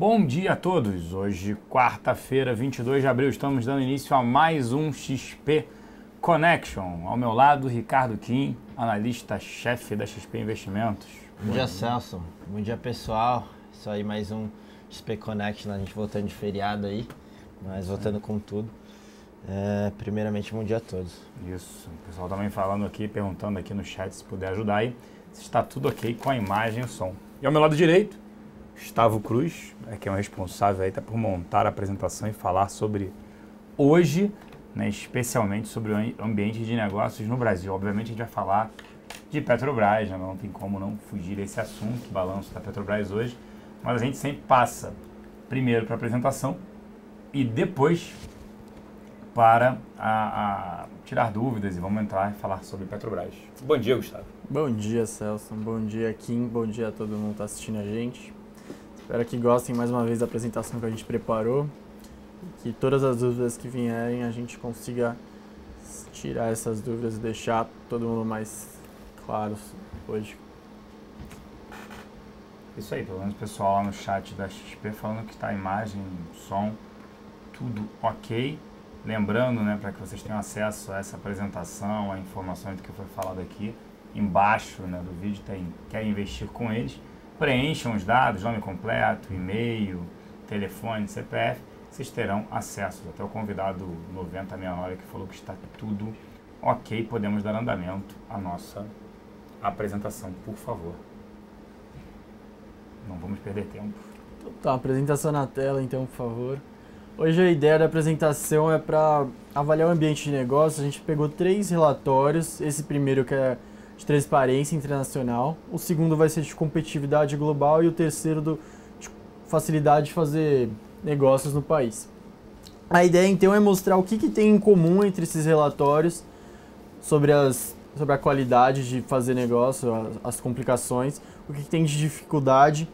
Bom dia a todos! Hoje, quarta-feira, 22 de abril, estamos dando início a mais um XP Connection. Ao meu lado, Ricardo Kim, analista-chefe da XP Investimentos. Bom dia, Celso. Bom dia, pessoal. Isso aí, mais um XP Connection, a gente voltando de feriado aí, mas voltando com tudo. Primeiramente, bom dia a todos. Isso. O pessoal também falando aqui, perguntando aqui no chat se puder ajudar aí, se está tudo ok com a imagem e o som. E ao meu lado direito, Gustavo Cruz, que é o responsável aí por montar a apresentação e falar sobre hoje, né, especialmente sobre o ambiente de negócios no Brasil. Obviamente a gente vai falar de Petrobras, né, não tem como não fugir desse assunto, o balanço da Petrobras hoje, mas a gente sempre passa primeiro para a apresentação e depois para tirar dúvidas e vamos entrar e falar sobre Petrobras. Bom dia, Gustavo. Bom dia, Celso. Bom dia, Kim. Bom dia a todo mundo que está assistindo a gente. Espero que gostem mais uma vez da apresentação que a gente preparou e que todas as dúvidas que vierem a gente consiga tirar essas dúvidas e deixar todo mundo mais claro hoje. Isso aí, pelo menos o pessoal lá no chat da XP falando que está a imagem, som, tudo ok. Lembrando, né, para que vocês tenham acesso a essa apresentação, a informações do que foi falado aqui, embaixo, né, do vídeo tem Quer Investir com Eles. Preencham os dados, nome completo, e-mail, telefone, CPF, vocês terão acesso. Até o convidado 9069 que falou que está tudo ok, podemos dar andamento à nossa apresentação, por favor. Não vamos perder tempo. Tá, apresentação na tela então, por favor. Hoje a ideia da apresentação é para avaliar o ambiente de negócio. A gente pegou 3 relatórios, esse primeiro que é de transparência internacional, o segundo vai ser de competitividade global e o terceiro de facilidade de fazer negócios no país. A ideia então é mostrar o que tem em comum entre esses relatórios sobre a qualidade de fazer negócio, as complicações, o que tem de dificuldade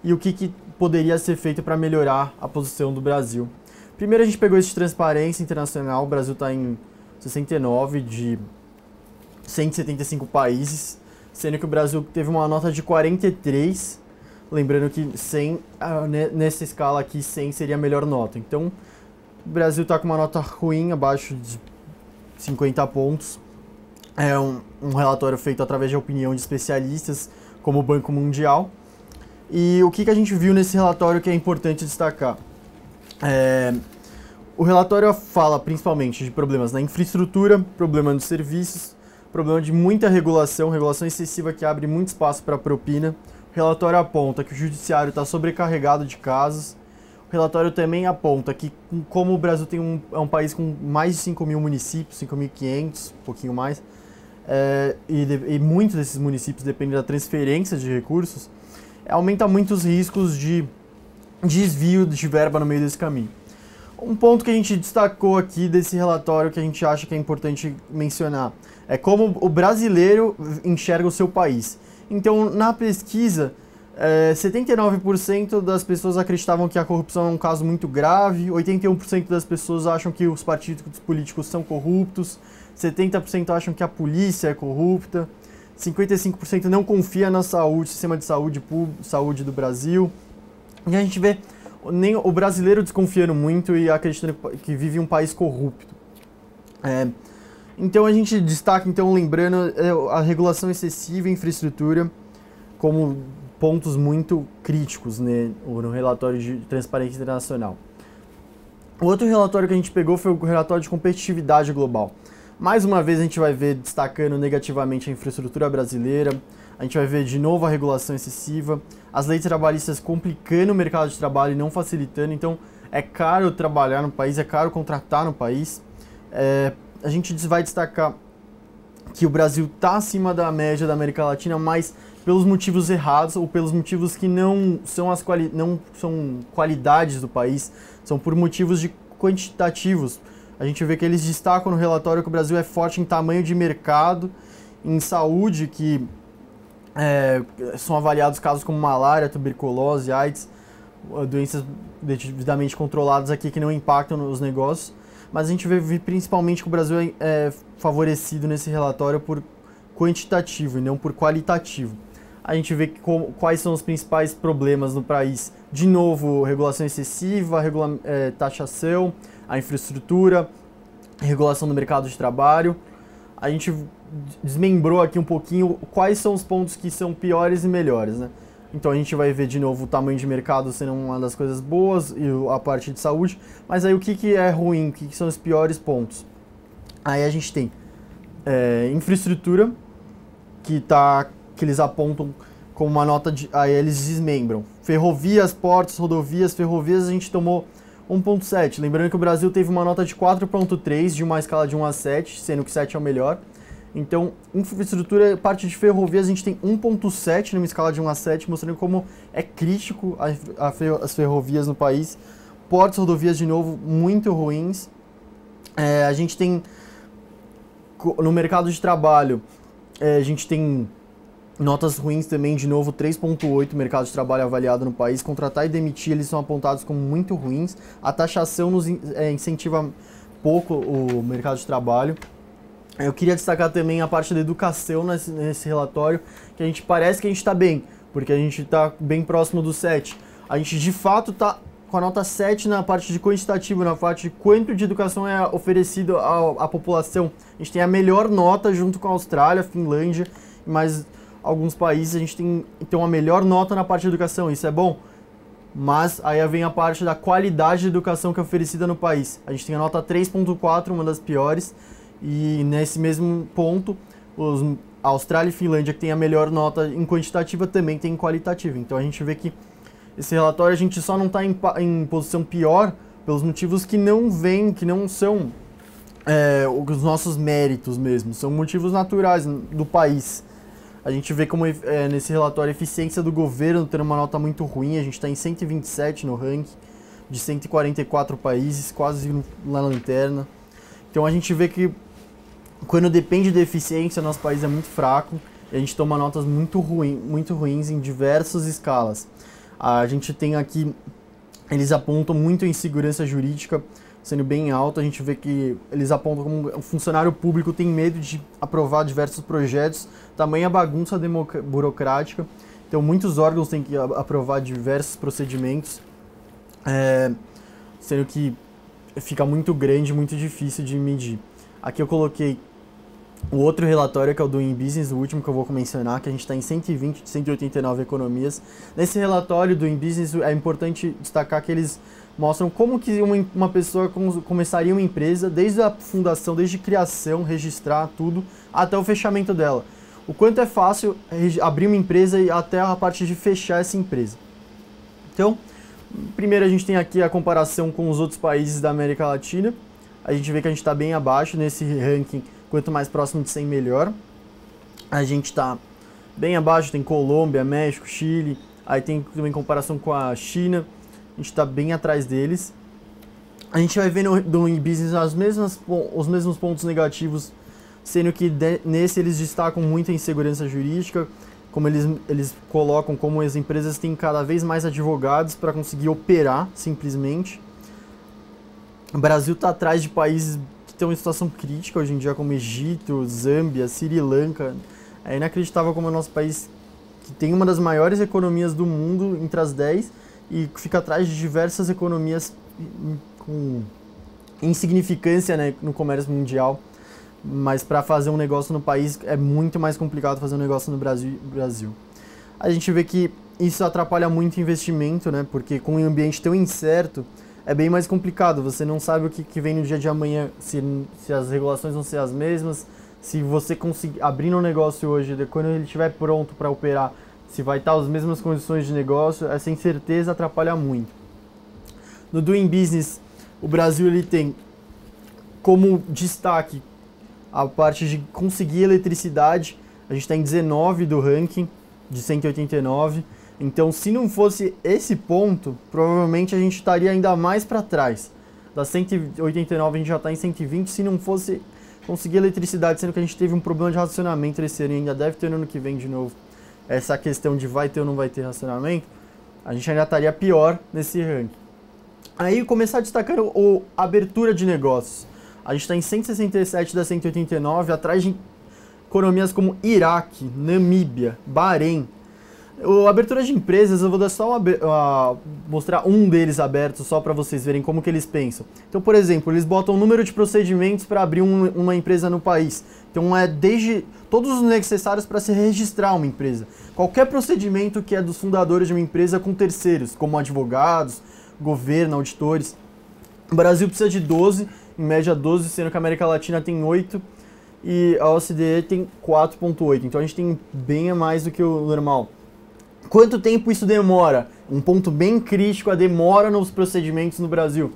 e o que poderia ser feito para melhorar a posição do Brasil. Primeiro a gente pegou esse de transparência internacional, o Brasil está em 69 de 175 países, sendo que o Brasil teve uma nota de 43, lembrando que 100, nessa escala aqui 100 seria a melhor nota. Então o Brasil está com uma nota ruim, abaixo de 50 pontos. É um relatório feito através de opinião de especialistas, como o Banco Mundial. E o que a gente viu nesse relatório que é importante destacar? O relatório fala principalmente de problemas na infraestrutura, problema nos serviços, problema de muita regulação excessiva que abre muito espaço para propina. O relatório aponta que o judiciário está sobrecarregado de casos. O relatório também aponta que, como o Brasil é um país com mais de 5 mil municípios, 5.500, um pouquinho mais, e muitos desses municípios dependem da transferência de recursos, aumenta muito os riscos de desvio de verba no meio desse caminho. Um ponto que a gente destacou aqui desse relatório que a gente acha que é importante mencionar é como o brasileiro enxerga o seu país. Então, na pesquisa, 79% das pessoas acreditavam que a corrupção é um caso muito grave, 81% das pessoas acham que os partidos políticos são corruptos, 70% acham que a polícia é corrupta, 55% não confia na saúde, sistema de saúde do Brasil. E a gente vê nem o brasileiro desconfiando muito e acreditando que vive um país corrupto. Então a gente destaca, lembrando, a regulação excessiva e infraestrutura como pontos muito críticos, né, no relatório de transparência internacional. O outro relatório que a gente pegou foi o relatório de competitividade global. Mais uma vez a gente vai ver destacando negativamente a infraestrutura brasileira, a gente vai ver de novo a regulação excessiva, as leis trabalhistas complicando o mercado de trabalho e não facilitando, então é caro trabalhar no país, é caro contratar no país. A gente vai destacar que o Brasil está acima da média da América Latina, mas pelos motivos errados ou pelos motivos que não são qualidades do país, são por motivos quantitativos. A gente vê que eles destacam no relatório que o Brasil é forte em tamanho de mercado, em saúde, que são avaliados casos como malária, tuberculose, AIDS, doenças devidamente controladas aqui que não impactam nos negócios. Mas a gente vê principalmente que o Brasil é favorecido nesse relatório por quantitativo e não por qualitativo. A gente vê quais são os principais problemas no país. De novo, regulação excessiva, taxação, a infraestrutura, regulação do mercado de trabalho. A gente desmembrou aqui um pouquinho quais são os pontos que são piores e melhores, né? Então a gente vai ver de novo o tamanho de mercado sendo uma das coisas boas e a parte de saúde. Mas aí o que é ruim, o que são os piores pontos? Aí a gente tem infraestrutura, que eles apontam como uma nota de... Aí eles desmembram. Ferrovias, portos, rodovias, ferrovias a gente tomou 1.7. Lembrando que o Brasil teve uma nota de 4.3 de uma escala de 1 a 7, sendo que 7 é o melhor. Então, infraestrutura, parte de ferrovias, a gente tem 1.7 numa escala de 1 a 7, mostrando como é crítico as ferrovias no país. Portos, rodovias, de novo, muito ruins. A gente tem, no mercado de trabalho, a gente tem notas ruins também, de novo, 3.8 mercado de trabalho avaliado no país. Contratar e demitir, eles são apontados como muito ruins. A taxação nos incentiva pouco o mercado de trabalho. Eu queria destacar também a parte da educação nesse relatório, que a gente parece que a gente está bem, porque a gente está bem próximo do 7. A gente de fato está com a nota 7 na parte de quantitativo, na parte de quanto de educação é oferecido à população. A gente tem a melhor nota junto com a Austrália, Finlândia e mais alguns países. A gente tem então a melhor nota na parte de educação, isso é bom. Mas aí vem a parte da qualidade de educação que é oferecida no país. A gente tem a nota 3.4, uma das piores. E nesse mesmo ponto, a Austrália e Finlândia, que tem a melhor nota em quantitativa, também tem em qualitativa. Então a gente vê que esse relatório a gente só não está em posição pior pelos motivos que não são os nossos méritos mesmo, são motivos naturais do país. A gente vê como nesse relatório a eficiência do governo tendo uma nota muito ruim, a gente está em 127 no ranking de 144 países, quase na lanterna. Então a gente vê que quando depende da eficiência, nosso país é muito fraco e a gente toma notas muito ruins em diversas escalas. A gente tem aqui, eles apontam muito em segurança jurídica, sendo bem alto. A gente vê que eles apontam como o funcionário público tem medo de aprovar diversos projetos, tamanha bagunça burocrática. Então muitos órgãos têm que aprovar diversos procedimentos, sendo que fica muito grande, muito difícil de medir. Aqui eu coloquei o outro relatório, que é o Doing Business, o último que eu vou mencionar, que a gente está em 120 de 189 economias. Nesse relatório do Doing Business é importante destacar que eles mostram como que uma pessoa começaria uma empresa, desde a fundação, desde a criação, registrar tudo, até o fechamento dela. O quanto é fácil abrir uma empresa e até a parte de fechar essa empresa. Então, primeiro a gente tem aqui a comparação com os outros países da América Latina. A gente vê que a gente está bem abaixo nesse ranking, quanto mais próximo de 100 melhor. A gente está bem abaixo, tem Colômbia, México, Chile, aí tem também comparação com a China, a gente está bem atrás deles. A gente vai ver no Doing Business os mesmos pontos negativos, sendo que nesse eles destacam muito a insegurança jurídica, como eles colocam como as empresas têm cada vez mais advogados para conseguir operar simplesmente. O Brasil está atrás de países que estão em situação crítica hoje em dia, como Egito, Zâmbia, Sri Lanka. É inacreditável como o nosso país, que tem uma das maiores economias do mundo entre as 10, e fica atrás de diversas economias com insignificância, né, no comércio mundial. Mas para fazer um negócio no país é muito mais complicado fazer um negócio no Brasil. A gente vê que isso atrapalha muito o investimento, né, porque com um ambiente tão incerto, é bem mais complicado, você não sabe o que vem no dia de amanhã, se as regulações vão ser as mesmas, se você conseguir abrir um negócio hoje, quando ele estiver pronto para operar, se vai estar as mesmas condições de negócio, essa incerteza atrapalha muito. No Doing Business, o Brasil ele tem como destaque a parte de conseguir eletricidade, a gente está em 19 do ranking, de 189, então, se não fosse esse ponto, provavelmente a gente estaria ainda mais para trás. Da 189 a gente já está em 120, se não fosse conseguir eletricidade, sendo que a gente teve um problema de racionamento esse ano e ainda deve ter no ano que vem de novo. Essa questão de vai ter ou não vai ter racionamento, a gente ainda estaria pior nesse ranking. Aí, começar destacando a abertura de negócios. A gente está em 167 da 189, atrás de economias como Iraque, Namíbia, Bahrein. O abertura de empresas, eu vou dar só mostrar um deles aberto só para vocês verem como que eles pensam. Então, por exemplo, eles botam o número de procedimentos para abrir uma empresa no país. Então, é desde todos os necessários para se registrar uma empresa. Qualquer procedimento que é dos fundadores de uma empresa com terceiros, como advogados, governo, auditores. O Brasil precisa de 12, em média 12, sendo que a América Latina tem 8 e a OCDE tem 4,8. Então, a gente tem bem a mais do que o normal. Quanto tempo isso demora? Um ponto bem crítico, a demora nos procedimentos no Brasil.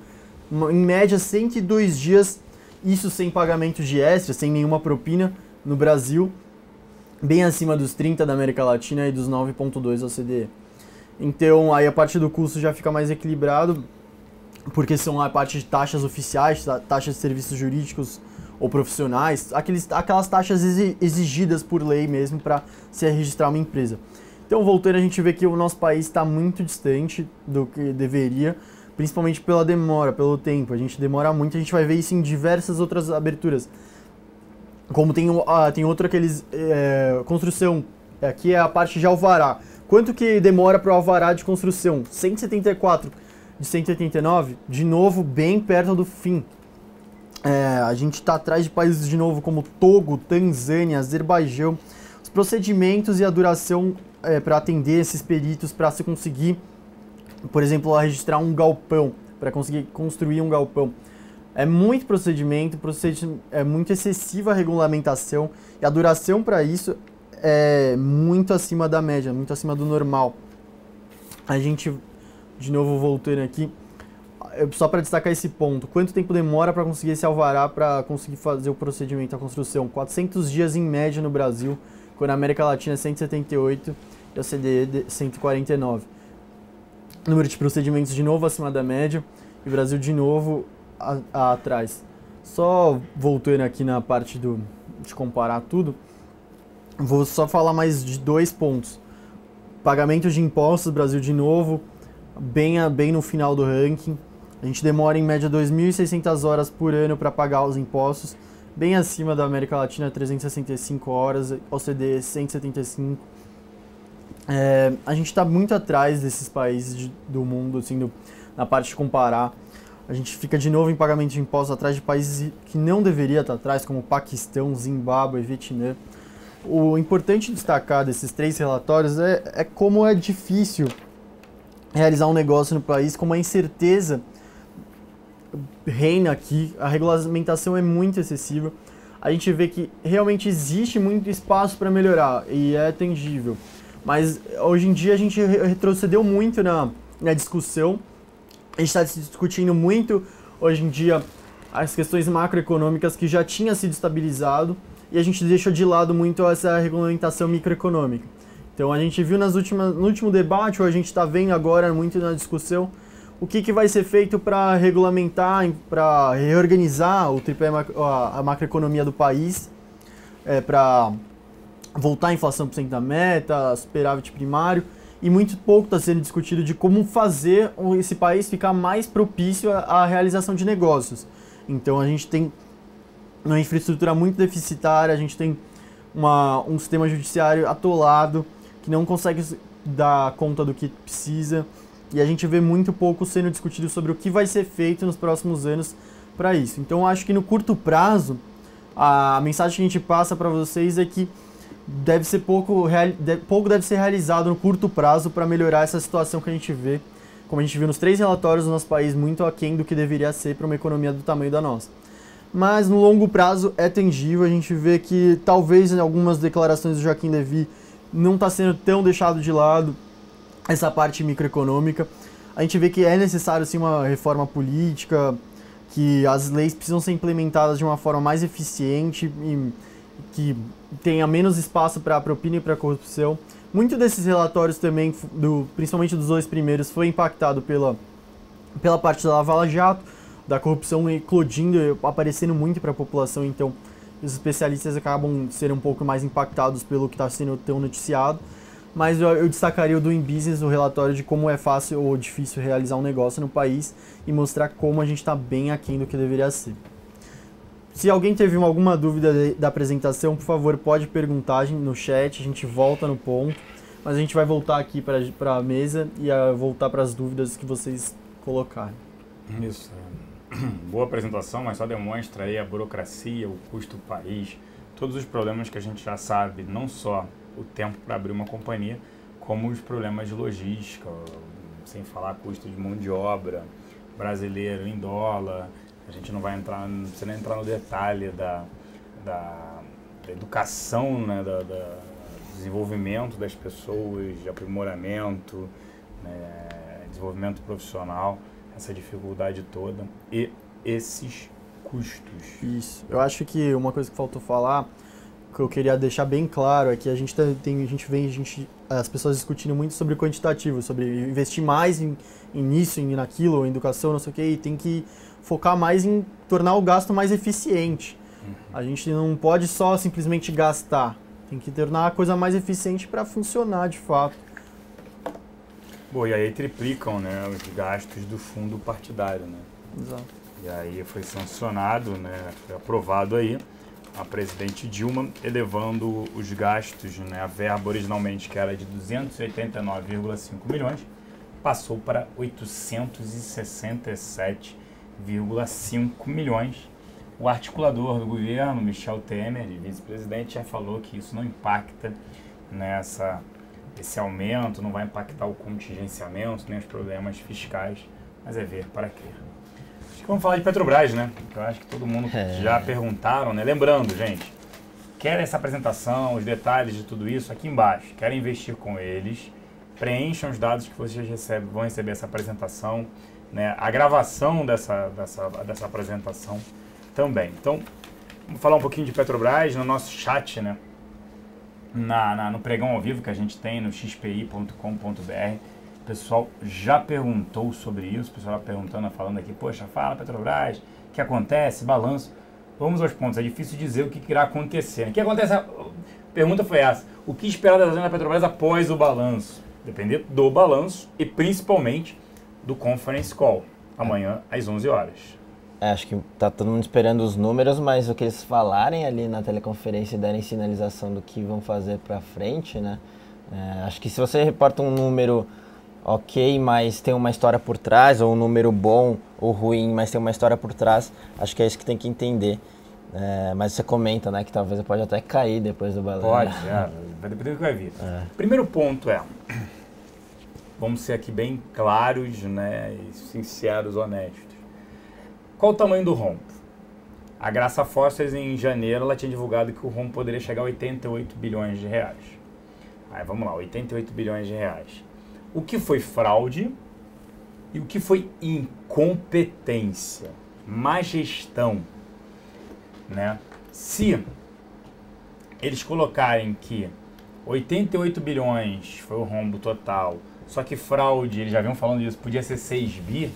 Em média, 102 dias, isso sem pagamento de extra, sem nenhuma propina no Brasil, bem acima dos 30 da América Latina e dos 9,2 da OCDE. Então, aí a parte do custo já fica mais equilibrado, porque são a parte de taxas oficiais, taxas de serviços jurídicos ou profissionais, aquelas taxas exigidas por lei mesmo para se registrar uma empresa. Então, voltando, a gente vê que o nosso país está muito distante do que deveria, principalmente pela demora, pelo tempo. A gente demora muito, a gente vai ver isso em diversas outras aberturas. Como tem outro aqueles... construção, aqui é a parte de alvará. Quanto que demora para o alvará de construção? 174 de 189, de novo, bem perto do fim. A gente está atrás de países, de novo, como Togo, Tanzânia, Azerbaijão. Os procedimentos e a duração para atender esses peritos, para se conseguir, por exemplo, registrar um galpão, para conseguir construir um galpão. É muito procedimento, é muito excessiva a regulamentação, e a duração para isso é muito acima da média, muito acima do normal. A gente, de novo voltando aqui, só para destacar esse ponto, quanto tempo demora para conseguir esse alvará, para conseguir fazer o procedimento da construção? 400 dias em média no Brasil, quando na América Latina é 178 e a OCDE 149. Número de procedimentos de novo acima da média e o Brasil de novo atrás. Só voltando aqui na parte de comparar tudo, vou só falar mais de 2 pontos. Pagamento de impostos, Brasil de novo, bem no final do ranking. A gente demora em média 2.600 horas por ano para pagar os impostos, bem acima da América Latina, 365 horas, OCDE 175. A gente está muito atrás desses países do mundo, assim, na parte de comparar. A gente fica de novo em pagamento de impostos atrás de países que não deveria estar atrás, como Paquistão, Zimbábue, Vietnã. O importante destacar desses 3 relatórios é como é difícil realizar um negócio no país, como a incerteza reina aqui, a regulamentação é muito excessiva. A gente vê que realmente existe muito espaço para melhorar e é tangível. Mas hoje em dia a gente retrocedeu muito na discussão. A gente está discutindo muito hoje em dia as questões macroeconômicas que já tinha sido estabilizado e a gente deixou de lado muito essa regulamentação microeconômica. Então a gente viu no último debate, ou a gente está vendo agora muito na discussão, o que vai ser feito para regulamentar, para reorganizar a macroeconomia do país, para voltar à inflação por cento da meta, superávit primário, e muito pouco está sendo discutido de como fazer esse país ficar mais propício à realização de negócios. Então a gente tem uma infraestrutura muito deficitária, a gente tem um sistema judiciário atolado, que não consegue dar conta do que precisa, e a gente vê muito pouco sendo discutido sobre o que vai ser feito nos próximos anos para isso. Então eu acho que no curto prazo, a mensagem que a gente passa para vocês é que pouco deve ser realizado no curto prazo para melhorar essa situação que a gente vê, como a gente viu nos 3 relatórios do nosso país, muito aquém do que deveria ser para uma economia do tamanho da nossa. Mas no longo prazo é tangível, a gente vê que talvez em algumas declarações do Joaquim Levy não está sendo tão deixado de lado essa parte microeconômica. A gente vê que é necessário sim uma reforma política, que as leis precisam ser implementadas de uma forma mais eficiente e que tenha menos espaço para a propina e para a corrupção. Muito desses relatórios também, principalmente dos 2 primeiros, foi impactado pela parte da Lava Jato, da corrupção eclodindo, aparecendo muito para a população, então os especialistas acabam sendo um pouco mais impactados pelo que está sendo tão noticiado. Mas eu destacaria o Doing Business, o relatório de como é fácil ou difícil realizar um negócio no país e mostrar como a gente está bem aquém do que deveria ser. Se alguém teve alguma dúvida da apresentação, por favor, pode perguntar no chat, a gente volta no ponto. mas a gente vai voltar aqui para a mesa e voltar para as dúvidas que vocês colocarem. Isso. Boa apresentação, mas só demonstra aí a burocracia, o custo do país, todos os problemas que a gente já sabe, não só o tempo para abrir uma companhia, como os problemas de logística, sem falar custo de mão de obra, brasileiro em dólar. A gente não precisa nem entrar no detalhe da educação, né, do desenvolvimento das pessoas, de aprimoramento, né, desenvolvimento profissional, essa dificuldade toda e esses custos. Isso. Eu acho que uma coisa que faltou falar, que eu queria deixar bem claro, é que a gente as pessoas discutindo muito sobre quantitativo, sobre investir mais nisso, naquilo, em educação, não sei o quê, e tem que focar mais em tornar o gasto mais eficiente. A gente não pode só simplesmente gastar, tem que tornar a coisa mais eficiente para funcionar de fato. Bom, e aí triplicam, né, os gastos do fundo partidário, né? Exato. E aí foi sancionado, né, foi aprovado aí a presidente Dilma elevando os gastos, né, a verba originalmente que era de 289,5 milhões, passou para 867,5 milhões. O articulador do governo, Michel Temer, vice-presidente, já falou que isso não impacta esse aumento, não vai impactar o contingenciamento, nem os problemas fiscais, mas é ver para quê. Acho que vamos falar de Petrobras, né? Eu acho que todo mundo já perguntaram, né? Lembrando, gente, querem essa apresentação, os detalhes de tudo isso aqui embaixo, querem investir com eles, preencham os dados que vocês vão receber essa apresentação, né? A gravação dessa apresentação também. Então, vamos falar um pouquinho de Petrobras no nosso chat, né? No pregão ao vivo que a gente tem no xpi.com.br. O pessoal já perguntou sobre isso, o pessoal perguntando, falando aqui, poxa, fala Petrobras, o que acontece, balanço. Vamos aos pontos, é difícil dizer o que irá acontecer. O que acontece? A pergunta foi essa, o que esperar das ações da Petrobras após o balanço? Depender do balanço e principalmente do conference call, amanhã às 11 horas. Acho que tá todo mundo esperando os números, mas o que eles falarem ali na teleconferência e derem sinalização do que vão fazer para frente, né? Acho que se você reporta um número ok, mas tem uma história por trás, ou um número bom ou ruim, mas tem uma história por trás, acho que é isso que tem que entender. Mas você comenta, né, que talvez pode até cair depois do balanço. Pode, vai depender do que vai vir. Primeiro ponto vamos ser aqui bem claros, né, e sinceros, honestos. Qual o tamanho do rombo? A Graça Foster, em janeiro, ela tinha divulgado que o rombo poderia chegar a 88 bilhões de reais. Aí vamos lá, 88 bilhões de reais. O que foi fraude e o que foi incompetência, má gestão, né? Se eles colocarem que 88 bilhões foi o rombo total, só que fraude, eles já vinham falando disso, podia ser 6 bi,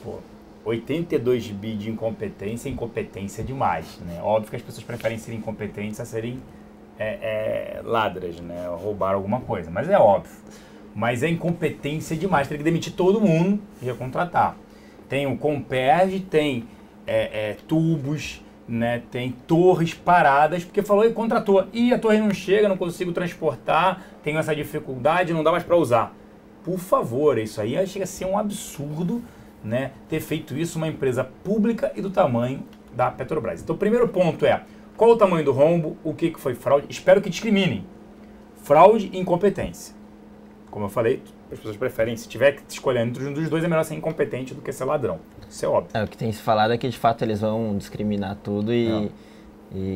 pô, 82 bi de incompetência é incompetência demais, né? Óbvio que as pessoas preferem ser incompetentes a serem ladras, né? Roubar alguma coisa, mas é óbvio. Mas é incompetência demais, tem que demitir todo mundo e recontratar. Tem o Comperj, tem tubos, né? Tem torres paradas, porque falou e contratou. E a torre não chega, não consigo transportar, tenho essa dificuldade, não dá mais para usar. Por favor, isso aí chega a ser um absurdo, né? Ter feito isso uma empresa pública e do tamanho da Petrobras. Então o primeiro ponto qual o tamanho do rombo, o que foi fraude? Espero que discriminem fraude e incompetência. Como eu falei, as pessoas preferem, se tiver que escolher entre um dos dois, é melhor ser incompetente do que ser ladrão. Isso é óbvio. O que tem se falado é que de fato eles vão discriminar tudo e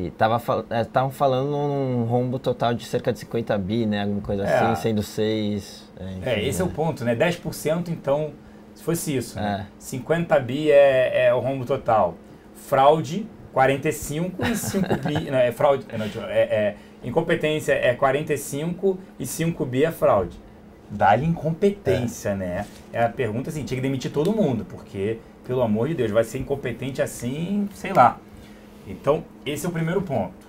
estavam falando num rombo total de cerca de 50 bi, né? Alguma coisa assim, sendo 6. Esse é o ponto, né? 10%, então, se fosse isso, né? 50 bi é o rombo total. Fraude, 45 e 5 bi. Não, incompetência é 45 e 5 bi é fraude. Dá-lhe incompetência, né? É a pergunta assim, tinha que demitir todo mundo, porque, pelo amor de Deus, vai ser incompetente assim, sei lá. Então, esse é o primeiro ponto.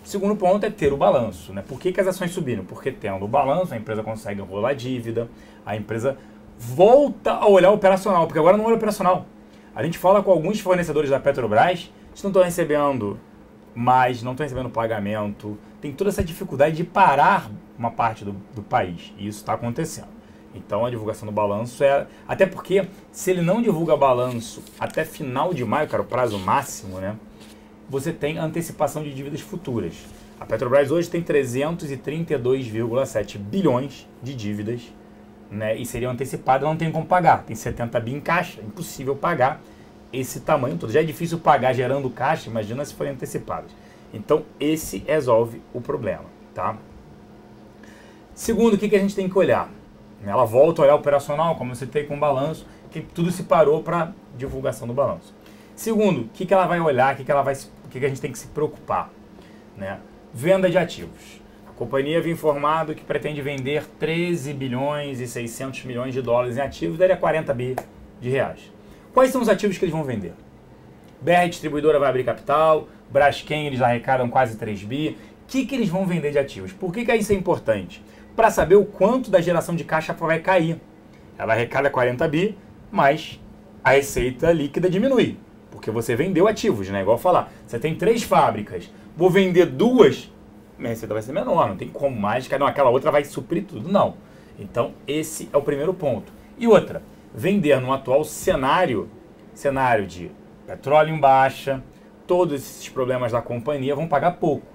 O segundo ponto é ter o balanço, né? Por que as ações subiram? Porque tendo o balanço, a empresa consegue rolar dívida, a empresa volta a olhar o operacional, porque agora não olha o operacional. A gente fala com alguns fornecedores da Petrobras, eles não estão recebendo mais, não estão recebendo pagamento, tem toda essa dificuldade de parar uma parte do país. E isso está acontecendo. Então a divulgação do balanço é... Até porque se ele não divulga balanço até final de maio, cara, o prazo máximo, né? Você tem antecipação de dívidas futuras. A Petrobras hoje tem 332,7 bilhões de dívidas, né? E seriam antecipadas, não tem como pagar. Tem 70 bi em caixa, impossível pagar esse tamanho todo. Já é difícil pagar gerando caixa, imagina se forem antecipadas. Então esse resolve o problema, tá? Segundo, o que a gente tem que olhar? Ela volta a olhar operacional, como eu citei com o balanço, que tudo se parou para divulgação do balanço. Segundo, o que ela vai olhar, o que a gente tem que se preocupar, né? Venda de ativos. A companhia havia informado que pretende vender 13 bilhões e 600 milhões de dólares em ativos, daria 40 bi de reais. Quais são os ativos que eles vão vender? BR Distribuidora vai abrir capital, Braskem eles arrecadam quase 3 bi. O que eles vão vender de ativos? Por que isso é importante? Para saber o quanto da geração de caixa vai cair. Ela arrecada 40 bi, mas a receita líquida diminui. Porque você vendeu ativos, né? Igual falar, você tem 3 fábricas, vou vender 2, minha receita vai ser menor, não tem como mágica, não, aquela outra vai suprir tudo, não. Então, esse é o primeiro ponto. E outra, vender no atual cenário de petróleo em baixa, todos esses problemas da companhia vão pagar pouco.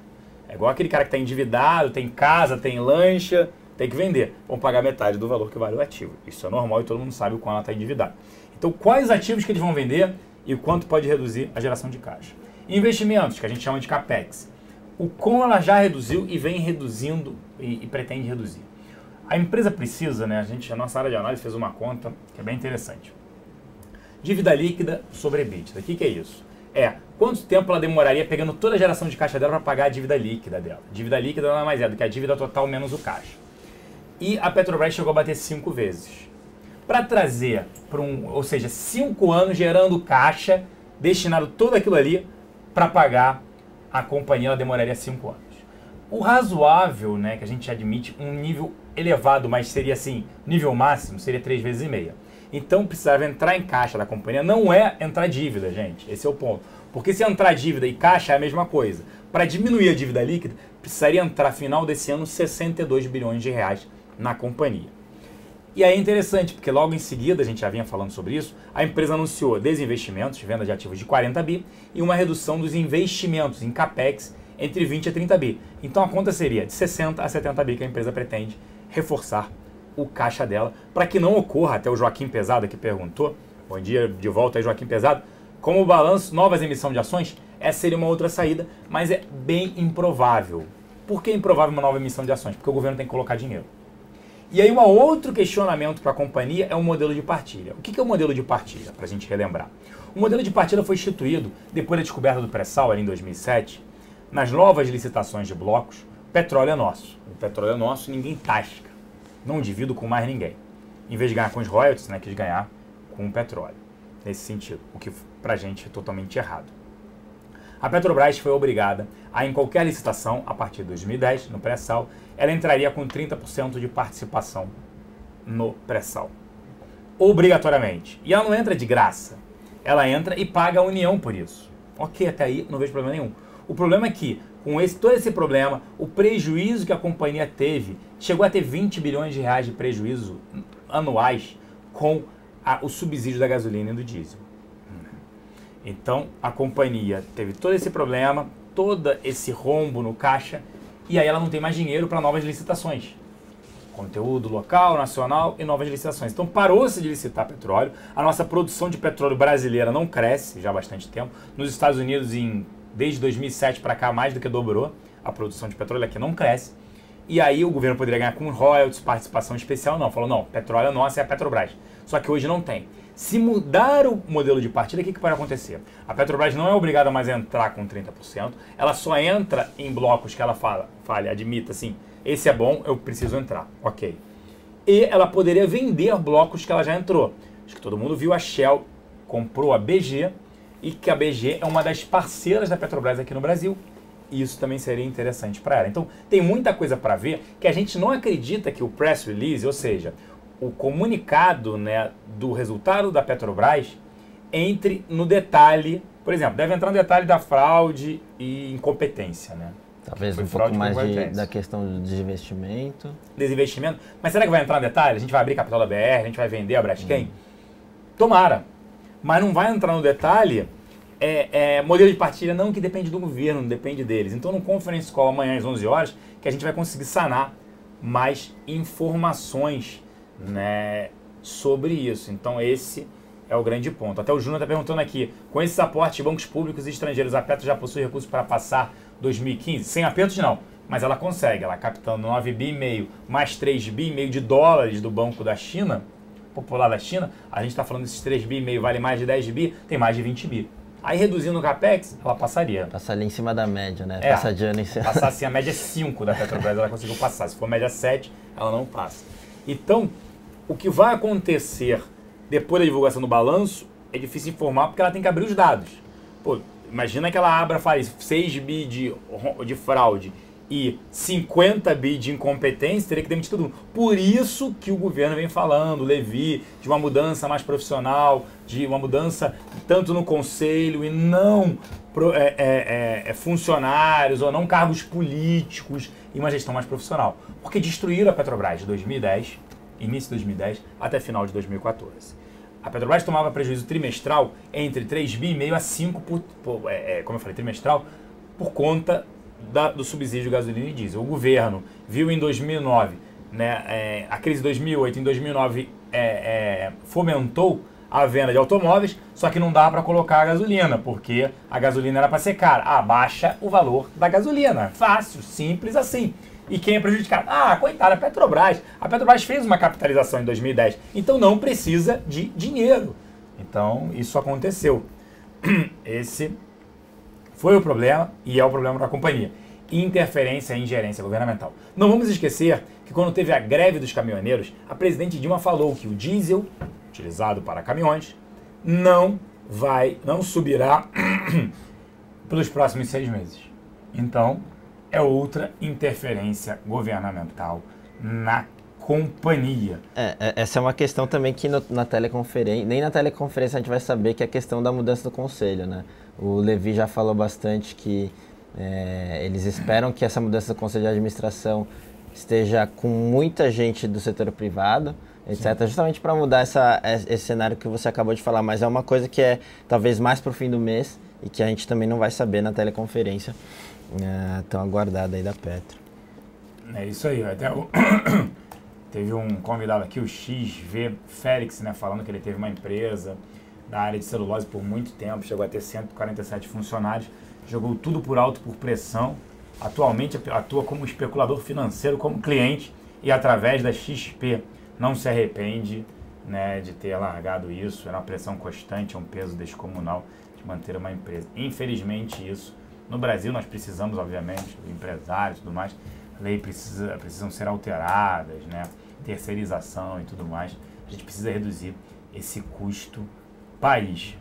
É igual aquele cara que está endividado, tem casa, tem lancha, tem que vender. Vão pagar metade do valor que vale o ativo. Isso é normal e todo mundo sabe o quanto ela está endividado. Então, quais ativos que eles vão vender e o quanto pode reduzir a geração de caixa? Investimentos, que a gente chama de CAPEX. O como ela já reduziu e vem reduzindo e pretende reduzir. A empresa precisa, né? A nossa área de análise fez uma conta que é bem interessante. Dívida líquida sobre EBITDA. O que é isso? Quanto tempo ela demoraria pegando toda a geração de caixa dela para pagar a dívida líquida dela. Dívida líquida nada mais é do que a dívida total menos o caixa. E a Petrobras chegou a bater 5 vezes. Para trazer para ou seja, 5 anos gerando caixa, destinado todo aquilo ali para pagar a companhia, ela demoraria 5 anos. O razoável, né, que a gente admite um nível elevado, mas seria assim, nível máximo, seria 3 vezes e meia. Então precisava entrar em caixa da companhia, não é entrar dívida, gente, esse é o ponto. Porque se entrar dívida e caixa é a mesma coisa. Para diminuir a dívida líquida, precisaria entrar final desse ano 62 bilhões de reais na companhia. E aí é interessante, porque logo em seguida, a gente já vinha falando sobre isso, a empresa anunciou desinvestimentos, venda de ativos de 40 bi, e uma redução dos investimentos em CAPEX entre 20 a 30 bi. Então a conta seria de 60 a 70 bi que a empresa pretende reforçar o caixa dela, para que não ocorra, até o Joaquim Pesado que perguntou, bom dia, de volta aí Joaquim Pesado, como o balanço, novas emissão de ações, essa seria uma outra saída, mas é bem improvável. Por que improvável uma nova emissão de ações? Porque o governo tem que colocar dinheiro. E aí um outro questionamento para a companhia é o modelo de partilha. O que é o modelo de partilha, para a gente relembrar? O modelo de partilha foi instituído depois da descoberta do pré-sal, ali em 2007, nas novas licitações de blocos, petróleo é nosso. O petróleo é nosso, ninguém tasca. Não divido com mais ninguém. Em vez de ganhar com os royalties, né, quis ganhar com o petróleo. Nesse sentido, o que pra gente é totalmente errado. A Petrobras foi obrigada a, em qualquer licitação, a partir de 2010, no pré-sal, ela entraria com 30% de participação no pré-sal. Obrigatoriamente. E ela não entra de graça. Ela entra e paga a União por isso. Ok, até aí não vejo problema nenhum. O problema é que, com todo esse problema, o prejuízo que a companhia teve, chegou a ter 20 bilhões de reais de prejuízo anuais com o subsídio da gasolina e do diesel. Então, a companhia teve todo esse problema, todo esse rombo no caixa, e aí ela não tem mais dinheiro para novas licitações. Conteúdo local, nacional e novas licitações. Então, parou-se de licitar petróleo. A nossa produção de petróleo brasileira não cresce já há bastante tempo. Nos Estados Unidos, desde 2007 para cá, mais do que dobrou a produção de petróleo, aqui não cresce. E aí o governo poderia ganhar com royalties, participação especial, não. Falou, não, petróleo é nosso, é a Petrobras. Só que hoje não tem. Se mudar o modelo de partilha, o que pode acontecer? A Petrobras não é obrigada mais a entrar com 30%, ela só entra em blocos que ela fale, admita assim, esse é bom, eu preciso entrar, ok. E ela poderia vender blocos que ela já entrou. Acho que todo mundo viu, a Shell comprou a BG, e que a BG é uma das parceiras da Petrobras aqui no Brasil. E isso também seria interessante para ela. Então, tem muita coisa para ver que a gente não acredita que o press release, ou seja, o comunicado, né, do resultado da Petrobras, entre no detalhe, por exemplo, deve entrar no detalhe da fraude e incompetência, né? Talvez Foi um fraude pouco mais convergência. da questão do desinvestimento. Desinvestimento. Mas será que vai entrar no detalhe? A gente vai abrir capital da BR, a gente vai vender a Braskem? Tomara. Mas não vai entrar no detalhe modelo de partilha não, que depende do governo, não depende deles. Então no Conference Call amanhã às 11 horas, que a gente vai conseguir sanar mais informações, né, sobre isso. Então esse é o grande ponto. Até o Júnior está perguntando aqui, com esses aportes de bancos públicos e estrangeiros, a Petro já possui recursos para passar 2015? Sem apertos não, mas ela consegue. Ela captando 9,5 bi mais 3,5 bi de dólares do Banco da China, Popular da China, a gente está falando desses 3,5 bi vale mais de 10 bi, tem mais de 20 bi. Aí reduzindo o capex, ela passaria. Passa ali em cima da média, né? É, passa de ano em cima. Passar assim, a média é 5 da Petrobras, ela conseguiu passar. Se for média 7, ela não passa. Então, o que vai acontecer depois da divulgação do balanço é difícil informar porque ela tem que abrir os dados. Pô, imagina que ela abra, faz 6 bi de fraude e 50 bi de incompetência, teria que demitir todo mundo. Por isso que o governo vem falando, Levi, de uma mudança mais profissional, de uma mudança tanto no conselho e não funcionários ou não cargos políticos e uma gestão mais profissional. Porque destruíram a Petrobras de 2010, início de 2010, até final de 2014. A Petrobras tomava prejuízo trimestral entre 3,5 bi a 5, como eu falei, trimestral, por conta do subsídio de gasolina e diesel. O governo viu em 2009, né, a crise de 2008, em 2009 fomentou a venda de automóveis, só que não dá para colocar a gasolina, porque a gasolina era para ser cara. Abaixa o valor da gasolina. Fácil, simples assim. E quem é prejudicado? Coitada, a Petrobras. A Petrobras fez uma capitalização em 2010, então não precisa de dinheiro. Então isso aconteceu. Esse foi o problema e é o problema da companhia. Interferência e ingerência governamental. Não vamos esquecer que quando teve a greve dos caminhoneiros, a presidente Dilma falou que o diesel, utilizado para caminhões, não subirá pelos próximos 6 meses. Então, é outra interferência governamental na companhia. Essa é uma questão também que na teleconferência, nem na teleconferência a gente vai saber, que é a questão da mudança do conselho, né? O Levi já falou bastante que eles esperam que essa mudança do conselho de administração esteja com muita gente do setor privado, etc., justamente para mudar esse cenário que você acabou de falar, mas é uma coisa que é talvez mais para o fim do mês e que a gente também não vai saber na teleconferência tão aguardada aí da Petro. É isso aí, até teve um convidado aqui, o XV Félix, né, falando que ele teve uma empresa da área de celulose por muito tempo, chegou a ter 147 funcionários, jogou tudo por alto por pressão, atualmente atua como especulador financeiro, como cliente, e através da XP não se arrepende, né, de ter largado isso. Era uma pressão constante, é um peso descomunal de manter uma empresa. Infelizmente isso, no Brasil nós precisamos, obviamente, do empresário e tudo mais, leis precisam ser alteradas, né, terceirização e tudo mais, a gente precisa reduzir esse custo país,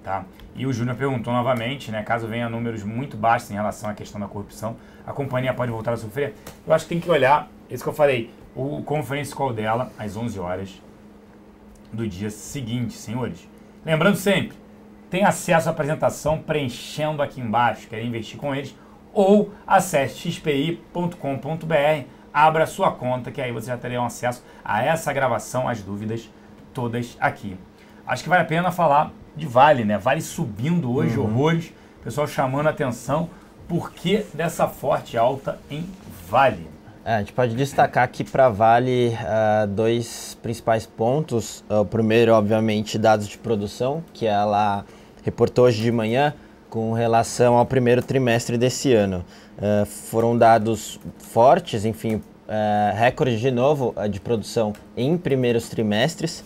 tá? E o Júnior perguntou novamente, né, caso venha números muito baixos em relação à questão da corrupção, a companhia pode voltar a sofrer? Eu acho que tem que olhar, isso que eu falei, o conference call dela às 11 horas do dia seguinte, senhores. Lembrando sempre, tem acesso à apresentação preenchendo aqui embaixo, quer investir com eles, ou acesse xpi.com.br, abra sua conta, que aí você já terá acesso a essa gravação, as dúvidas todas aqui. Acho que vale a pena falar de Vale, né? Vale subindo hoje, horrores, pessoal chamando a atenção, por que dessa forte alta em Vale? A gente pode destacar aqui para Vale dois principais pontos. O primeiro, obviamente, dados de produção, que ela reportou hoje de manhã com relação ao primeiro trimestre desse ano. Foram dados fortes, enfim, recorde de novo de produção em primeiros trimestres.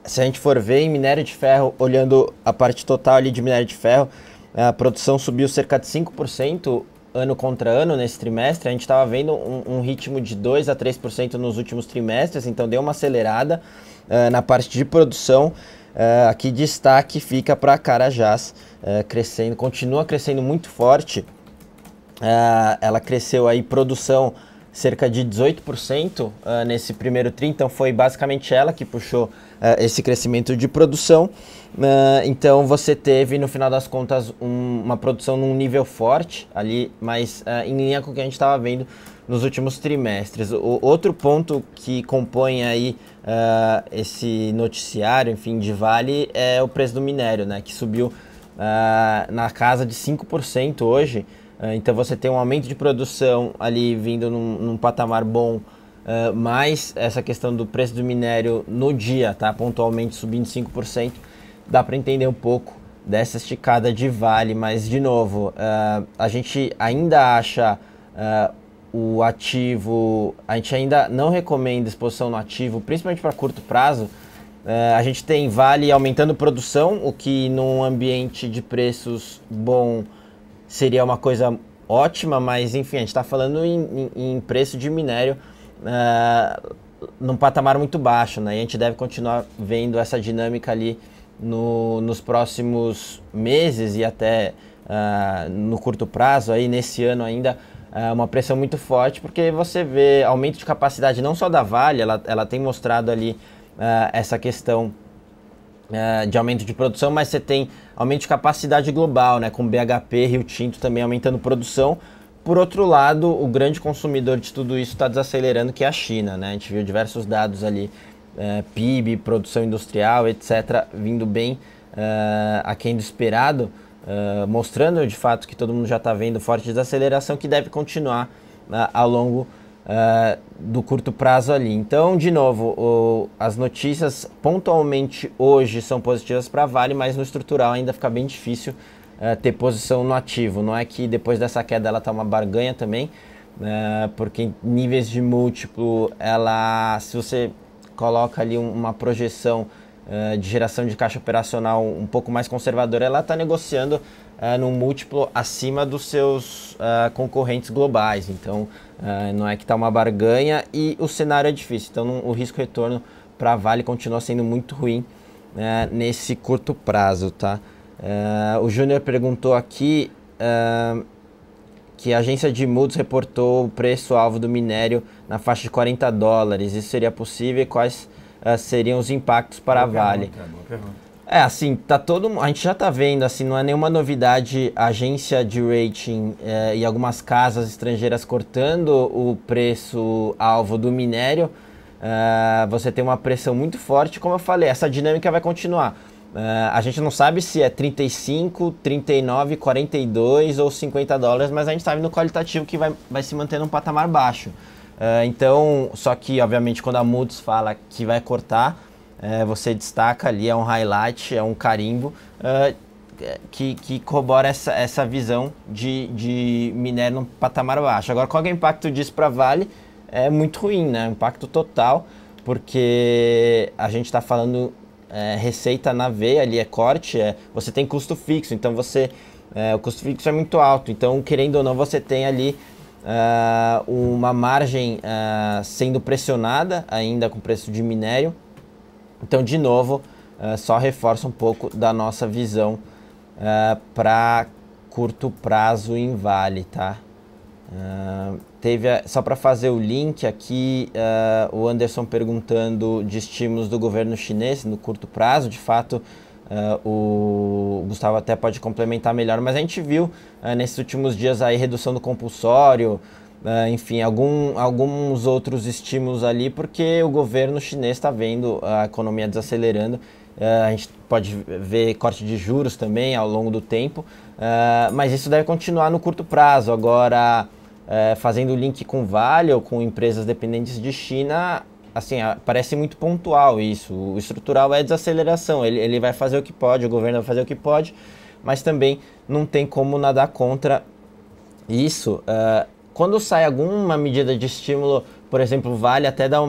Se a gente for ver em minério de ferro, olhando a parte total ali de minério de ferro, a produção subiu cerca de 5% ano contra ano nesse trimestre. A gente estava vendo um ritmo de 2 a 3% nos últimos trimestres, então deu uma acelerada na parte de produção. Aqui destaque fica para Carajás, continua crescendo muito forte. Ela cresceu aí produção cerca de 18% nesse primeiro TRI, então foi basicamente ela que puxou esse crescimento de produção. Então você teve, no final das contas, uma produção num nível forte ali, mas em linha com o que a gente estava vendo nos últimos trimestres. O outro ponto que compõe aí esse noticiário, enfim, de Vale é o preço do minério, né, que subiu na casa de 5% hoje. Então você tem um aumento de produção ali vindo num patamar bom, mais essa questão do preço do minério no dia, tá, pontualmente subindo 5%, dá para entender um pouco dessa esticada de Vale, mas de novo, a gente ainda acha o ativo, a gente ainda não recomenda exposição no ativo, principalmente para curto prazo. A gente tem Vale aumentando produção, o que num ambiente de preços bom seria uma coisa ótima, mas enfim, a gente está falando em preço de minério num patamar muito baixo, né? E a gente deve continuar vendo essa dinâmica ali nos próximos meses e até no curto prazo, aí nesse ano ainda, uma pressão muito forte, porque você vê aumento de capacidade não só da Vale, ela tem mostrado ali essa questão de aumento de produção, mas você tem aumento de capacidade global, né, com BHP, Rio Tinto também aumentando produção. Por outro lado, o grande consumidor de tudo isso está desacelerando, que é a China, né? A gente viu diversos dados ali, PIB, produção industrial, etc., vindo bem aquém do esperado, mostrando de fato que todo mundo já está vendo forte desaceleração, que deve continuar ao longo do curto prazo ali. Então, de novo, as notícias pontualmente hoje são positivas para a Vale, mas no estrutural ainda fica bem difícil ter posição no ativo. Não é que depois dessa queda ela está uma barganha também, porque em níveis de múltiplo, se você coloca ali uma projeção de geração de caixa operacional um pouco mais conservadora, ela está negociando num múltiplo acima dos seus concorrentes globais. Então, não é que está uma barganha e o cenário é difícil. Então, o risco-retorno para a Vale continua sendo muito ruim nesse curto prazo, tá? O Júnior perguntou aqui que a agência de Moody's reportou o preço-alvo do minério na faixa de $40. Isso seria possível e quais seriam os impactos para a Vale? Boa pergunta. Assim, a gente já está vendo, assim, não é nenhuma novidade a agência de rating e algumas casas estrangeiras cortando o preço-alvo do minério. Você tem uma pressão muito forte, como eu falei, essa dinâmica vai continuar. A gente não sabe se é 35, 39, 42 ou $50, mas a gente sabe no qualitativo que vai se manter num patamar baixo. Então, só que obviamente quando a Moody's fala que vai cortar, você destaca ali, é um highlight, é um carimbo que corrobora essa visão de minério num patamar baixo. Agora, qual é o impacto disso para a Vale? É muito ruim, né? Impacto total, porque a gente está falando receita na veia, ali é corte, você tem custo fixo, então o custo fixo é muito alto, então querendo ou não você tem ali uma margem sendo pressionada ainda com o preço de minério. Então, de novo, só reforça um pouco da nossa visão para curto prazo em Vale, tá? Só para fazer o link aqui, o Anderson perguntando de estímulos do governo chinês no curto prazo. De fato, o Gustavo até pode complementar melhor, mas a gente viu nesses últimos dias aí redução do compulsório, enfim, alguns outros estímulos ali, porque o governo chinês está vendo a economia desacelerando. A gente pode ver corte de juros também ao longo do tempo, mas isso deve continuar no curto prazo. Agora, fazendo o link com Vale ou com empresas dependentes de China, assim, parece muito pontual isso. O estrutural é desaceleração, ele vai fazer o que pode, o governo vai fazer o que pode, mas também não tem como nadar contra isso. Quando sai alguma medida de estímulo, por exemplo, Vale até dá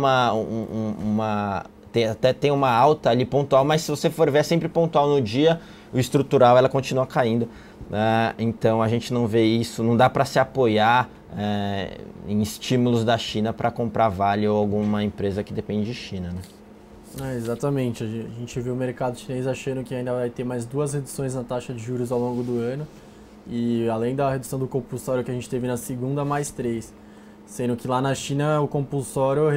até tem uma alta ali pontual, mas se você for ver é sempre pontual no dia, o estrutural ela continua caindo. Então a gente não vê isso, não dá para se apoiar em estímulos da China para comprar Vale ou alguma empresa que depende de China, né? Exatamente, a gente viu o mercado chinês achando que ainda vai ter mais 2 reduções na taxa de juros ao longo do ano. E além da redução do compulsório que a gente teve na segunda, mais 3. Sendo que lá na China o compulsório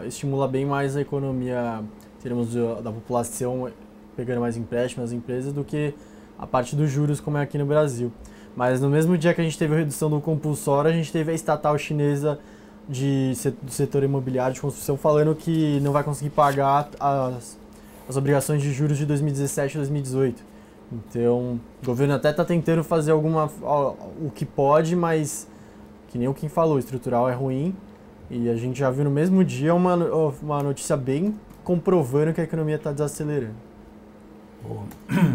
estimula bem mais a economia em termos da população pegando mais empréstimos nas empresas do que a parte dos juros como é aqui no Brasil. Mas no mesmo dia que a gente teve a redução do compulsório, a gente teve a estatal chinesa do setor imobiliário de construção falando que não vai conseguir pagar as obrigações de juros de 2017 e 2018. Então, o governo até está tentando fazer o que pode, mas, que nem o Kim falou, o estrutural é ruim. E a gente já viu no mesmo dia uma notícia bem comprovando que a economia está desacelerando.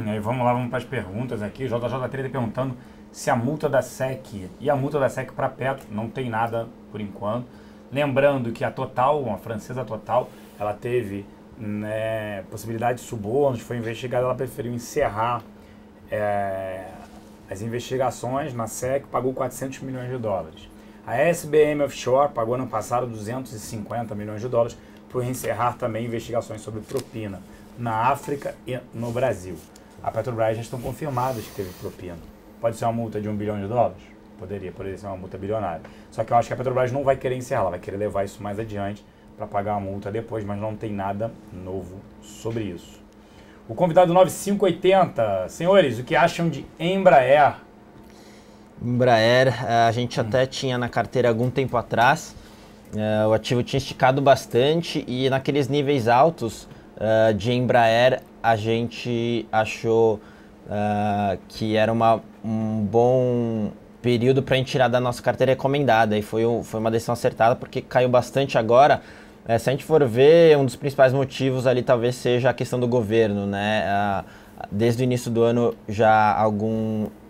Aí vamos para as perguntas aqui. O JJ3 perguntando se a multa da SEC e a multa da SEC para Petro não tem nada por enquanto. Lembrando que a francesa Total, ela teve possibilidade de subornos, foi investigada, ela preferiu encerrar as investigações na SEC, pagou 400 milhões de dólares. A SBM Offshore pagou ano passado 250 milhões de dólares por encerrar também investigações sobre propina na África e no Brasil. A Petrobras já estão confirmadas que teve propina. Pode ser uma multa de $1 bilhão? Poderia ser uma multa bilionária. Só que eu acho que a Petrobras não vai querer encerrar, ela vai querer levar isso mais adiante para pagar a multa depois, mas não tem nada novo sobre isso. O convidado 9580, senhores, o que acham de Embraer? Embraer, a gente até tinha na carteira algum tempo atrás, o ativo tinha esticado bastante e naqueles níveis altos de Embraer a gente achou que era um bom período para a gente tirar da nossa carteira recomendada e foi uma decisão acertada porque caiu bastante agora. Se a gente for ver, um dos principais motivos ali talvez seja a questão do governo, né? Desde o início do ano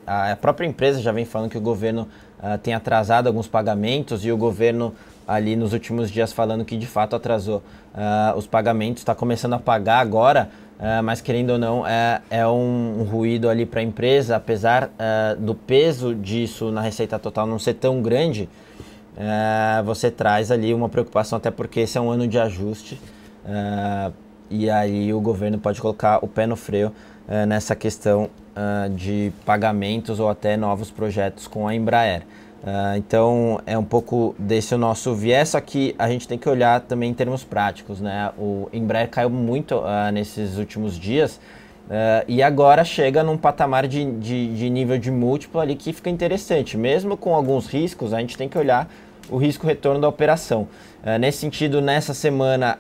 a própria empresa já vem falando que o governo tem atrasado alguns pagamentos e o governo ali nos últimos dias falando que de fato atrasou os pagamentos, está começando a pagar agora, mas querendo ou não é um ruído ali para a empresa, apesar do peso disso na receita total não ser tão grande. Você traz ali uma preocupação, até porque esse é um ano de ajuste e aí o governo pode colocar o pé no freio nessa questão de pagamentos ou até novos projetos com a Embraer. Então é um pouco desse o nosso viés, só que a gente tem que olhar também em termos práticos, né? O Embraer caiu muito nesses últimos dias e agora chega num patamar de nível de múltiplo ali que fica interessante. Mesmo com alguns riscos, a gente tem que olhar o risco-retorno da operação. Nesse sentido, nessa semana,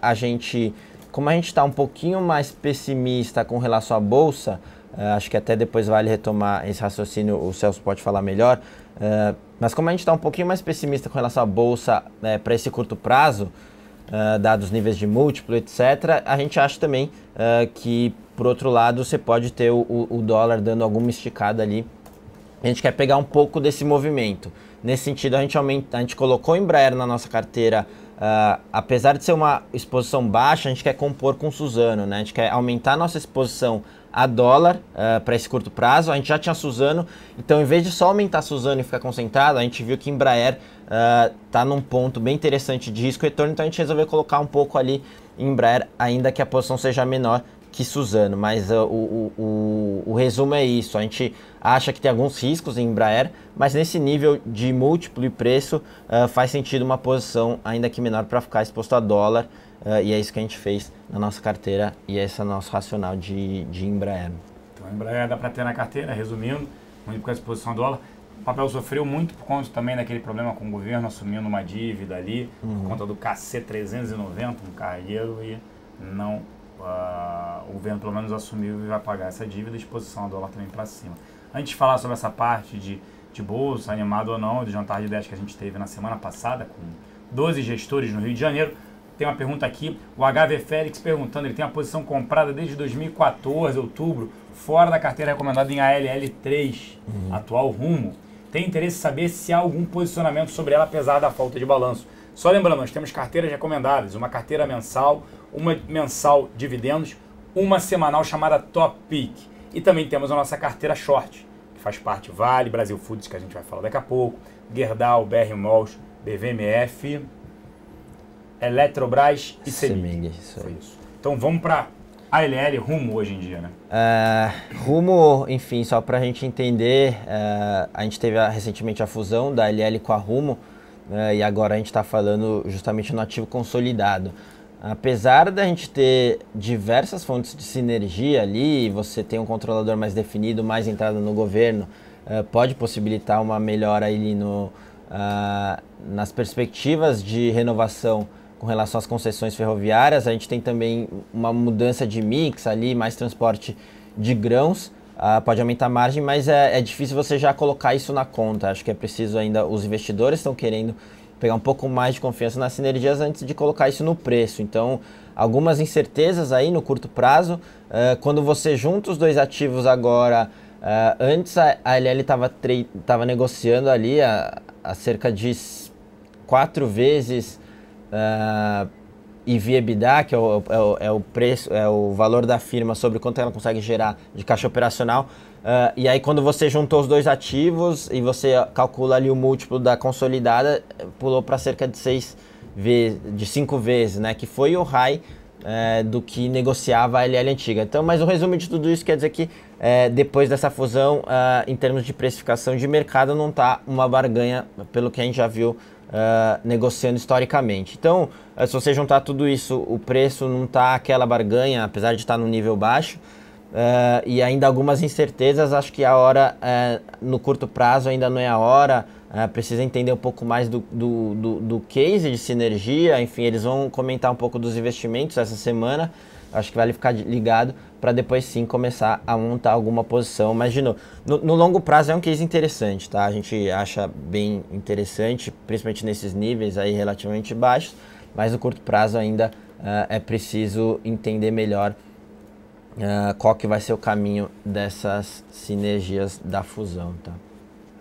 como a gente está um pouquinho mais pessimista com relação à Bolsa, acho que até depois vale retomar esse raciocínio, o Celso pode falar melhor, mas como a gente está um pouquinho mais pessimista com relação à Bolsa para esse curto prazo, dados níveis de múltiplo, etc., a gente acha também que, por outro lado, você pode ter o dólar dando alguma esticada ali. A gente quer pegar um pouco desse movimento. Nesse sentido, a gente colocou o Embraer na nossa carteira, apesar de ser uma exposição baixa, a gente quer compor com Suzano, né? A gente quer aumentar a nossa exposição a dólar para esse curto prazo. A gente já tinha Suzano, então em vez de só aumentar Suzano e ficar concentrado, a gente viu que Embraer está num ponto bem interessante de risco-retorno, então a gente resolveu colocar um pouco ali em Embraer, ainda que a posição seja menor que Suzano, mas o resumo é isso. A gente acha que tem alguns riscos em Embraer, mas nesse nível de múltiplo e preço faz sentido uma posição ainda que menor para ficar exposto a dólar, e é isso que a gente fez na nossa carteira e esse é o nosso racional de Embraer. Então, Embraer dá para ter na carteira, resumindo, muito com a exposição a dólar. O papel sofreu muito por conta também daquele problema com o governo assumindo uma dívida ali, por conta do KC390, um cargueiro, e não... o governo pelo menos assumiu e vai pagar essa dívida, a exposição a dólar também para cima. Antes de falar sobre essa parte de bolsa, animado ou não, do jantar de ideias que a gente teve na semana passada com 12 gestores no Rio de Janeiro, tem uma pergunta aqui, o HV Félix perguntando, ele tem a posição comprada desde 2014, outubro, fora da carteira recomendada em ALL3, atual Rumo. Tem interesse em saber se há algum posicionamento sobre ela, apesar da falta de balanço. Só lembrando, nós temos carteiras recomendadas, uma carteira mensal, uma mensal dividendos, uma semanal chamada Top Pick. E também temos a nossa carteira short, que faz parte Vale, Brasil Foods, que a gente vai falar daqui a pouco, Gerdau, BR Malls, BVMF, Eletrobras e Semig. Foi isso. Então vamos para ALL, Rumo hoje em dia, né? Rumo, enfim, só para a gente entender, a gente teve recentemente a fusão da ALL com a Rumo, e agora a gente está falando justamente no ativo consolidado. Apesar da gente ter diversas fontes de sinergia ali, você tem um controlador mais definido, mais entrada no governo, pode possibilitar uma melhora ali nas perspectivas de renovação com relação às concessões ferroviárias. A gente tem também uma mudança de mix ali, mais transporte de grãos, pode aumentar a margem, mas é difícil você já colocar isso na conta. Acho que é preciso ainda, os investidores estão querendo pegar um pouco mais de confiança nas sinergias antes de colocar isso no preço. Então, algumas incertezas aí no curto prazo. Quando você junta os dois ativos agora, antes a ALL estava negociando ali a cerca de 4 vezes EV/EBITDA, que é o preço, é o valor da firma sobre quanto ela consegue gerar de caixa operacional. E aí quando você juntou os dois ativos e você calcula ali o múltiplo da consolidada, pulou para cerca de 5 vezes, né? Que foi o high do que negociava a ALL antiga. Então, mas o resumo de tudo isso quer dizer que depois dessa fusão, em termos de precificação de mercado, não está uma barganha, pelo que a gente já viu negociando historicamente. Então, se você juntar tudo isso, o preço não está aquela barganha, apesar de estar no nível baixo. E ainda algumas incertezas, acho que a hora, no curto prazo ainda não é a hora, precisa entender um pouco mais do case de sinergia. Enfim, eles vão comentar um pouco dos investimentos essa semana, acho que vale ficar ligado para depois sim começar a montar alguma posição. Mas de novo, no longo prazo é um case interessante, tá? A gente acha bem interessante, principalmente nesses níveis aí relativamente baixos, mas no curto prazo ainda é preciso entender melhor qual que vai ser o caminho dessas sinergias da fusão, tá?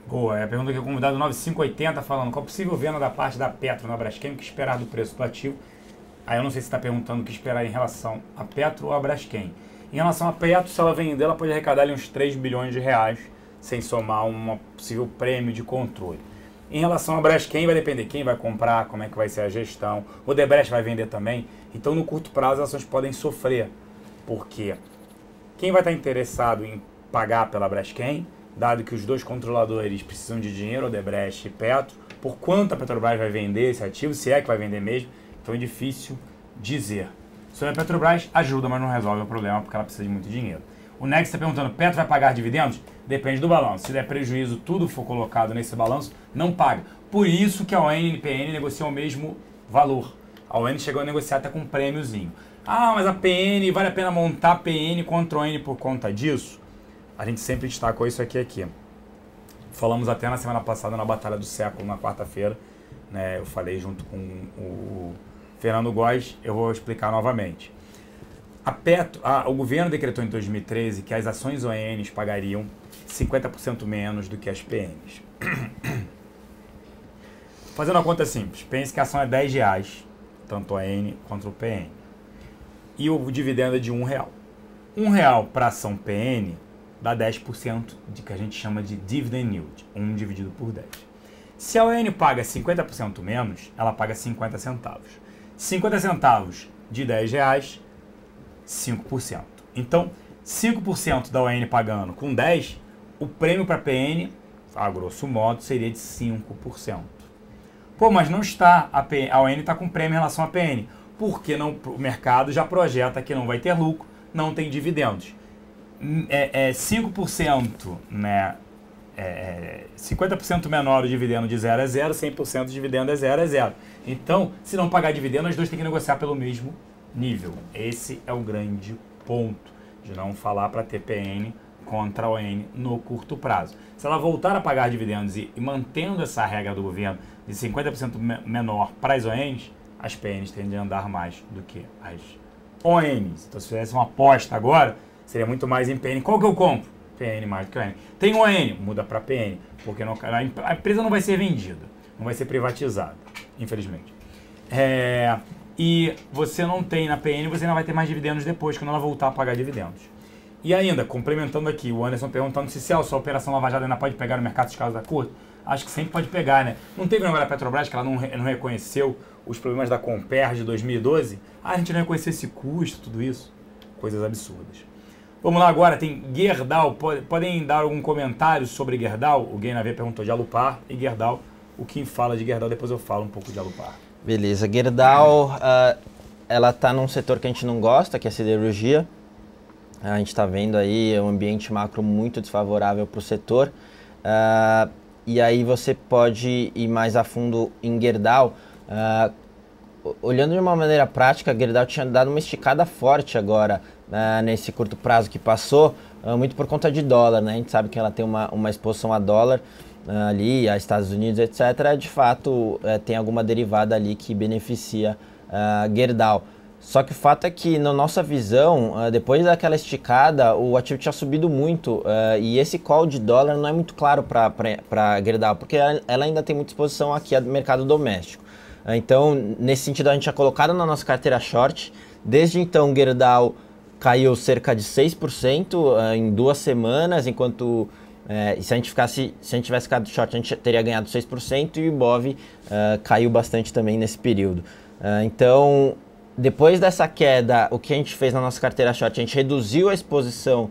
Boa, a pergunta aqui, o convidado 9580 falando, qual a possível venda da parte da Petro na Braskem, o que esperar do preço do ativo? Aí eu não sei se está perguntando o que esperar em relação a Petro ou a Braskem. Em relação a Petro, se ela vender, ela pode arrecadar ali uns 3 bilhões de reais, sem somar um possível prêmio de controle. Em relação a Braskem, vai depender quem vai comprar, como é que vai ser a gestão. O Odebrecht vai vender também. Então, no curto prazo, as ações podem sofrer. Porque quem vai estar interessado em pagar pela Braskem, dado que os dois controladores precisam de dinheiro, Odebrecht e Petro, por quanto a Petrobras vai vender esse ativo, se é que vai vender mesmo, então é difícil dizer. Sobre a Petrobras, ajuda, mas não resolve o problema, porque ela precisa de muito dinheiro. O Nex está perguntando, Petro vai pagar dividendos? Depende do balanço. Se der prejuízo, tudo for colocado nesse balanço, não paga. Por isso que a ON e a PN negociam o mesmo valor. A ON chegou a negociar até com um prêmiozinho. Ah, mas a PN, vale a pena montar a PN contra a ON por conta disso? A gente sempre destacou isso aqui. Falamos até na semana passada na Batalha do Século, na quarta-feira. Né, eu falei junto com o Fernando Góes, eu vou explicar novamente. O governo decretou em 2013 que as ações ONs pagariam 50% menos do que as PNs. Fazendo a conta simples, pense que a ação é R$10, tanto a ON quanto o PN. E o dividendo é de R$1. R$1 para a ação PN dá 10% de que a gente chama de dividend yield, 1 dividido por 10. Se a ON paga 50% menos, ela paga 50 centavos. 50 centavos de R$10, 5%. Então, 5% da ON pagando com 10, o prêmio para a PN, a grosso modo, seria de 5%. Pô, mas não está, a ON está com prêmio em relação à PN, porque o mercado já projeta que não vai ter lucro, não tem dividendos. 5%, né? 50% menor o dividendo de 0 a 0, 100% de dividendo é 0 a 0. Então, se não pagar dividendo, as duas têm que negociar pelo mesmo nível. Esse é o grande ponto de não falar para ter PN contra a ON no curto prazo. Se ela voltar a pagar dividendos e mantendo essa regra do governo de 50% menor para as ONs, as PNs tendem a andar mais do que as ONs. Então, se fizesse uma aposta agora, seria muito mais em PN. Qual que eu compro? PN mais do que ON. Tem ON, muda para PN, porque a empresa não vai ser vendida, não vai ser privatizada, infelizmente. E você não tem na PN, você não vai ter mais dividendos depois, quando ela voltar a pagar dividendos. E ainda, complementando aqui, o Anderson perguntando se a sua operação Lava Jato ainda pode pegar no mercado de causa da curta. Acho que sempre pode pegar, né? Não teve agora a Petrobras que ela não reconheceu os problemas da Comper de 2012? A gente não reconheceu esse custo, tudo isso. Coisas absurdas. Vamos lá agora, tem Gerdau. Podem dar algum comentário sobre Gerdau? O Gainavê perguntou de Alupar e Gerdau. o Kim fala de Gerdau, depois eu falo um pouco de Alupar. Beleza, Gerdau, ela está num setor que a gente não gosta, que é a siderurgia. A gente está vendo aí um ambiente macro muito desfavorável para o setor. E aí você pode ir mais a fundo em Gerdau. Olhando de uma maneira prática, a Gerdau tinha dado uma esticada forte agora, nesse curto prazo que passou, muito por conta de dólar, né? A gente sabe que ela tem uma exposição a dólar ali, a Estados Unidos, etc. De fato, tem alguma derivada ali que beneficia a Gerdau. Só que o fato é que, na nossa visão, depois daquela esticada, o ativo tinha subido muito e esse call de dólar não é muito claro para a Gerdau, porque ela ainda tem muita exposição aqui ao mercado doméstico. Então, nesse sentido, a gente tinha colocado na nossa carteira short. Desde então, Gerdau caiu cerca de 6% em 2 semanas, enquanto se a gente tivesse ficado short, a gente teria ganhado 6% e o Ibov caiu bastante também nesse período. Então, depois dessa queda, o que a gente fez na nossa carteira short? A gente reduziu a exposição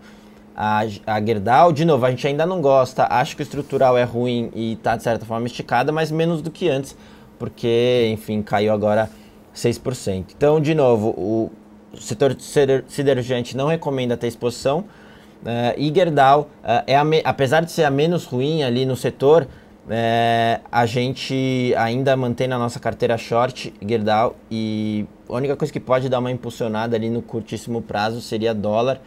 a Gerdau. De novo, a gente ainda não gosta, acho que o estrutural é ruim e está de certa forma esticada, mas menos do que antes, porque, enfim, caiu agora 6%. Então, de novo, o setor siderurgia a gente não recomenda ter exposição. E Gerdau, apesar de ser a menos ruim ali no setor, a gente ainda mantém na nossa carteira short Gerdau, e a única coisa que pode dar uma impulsionada ali no curtíssimo prazo seria dólar,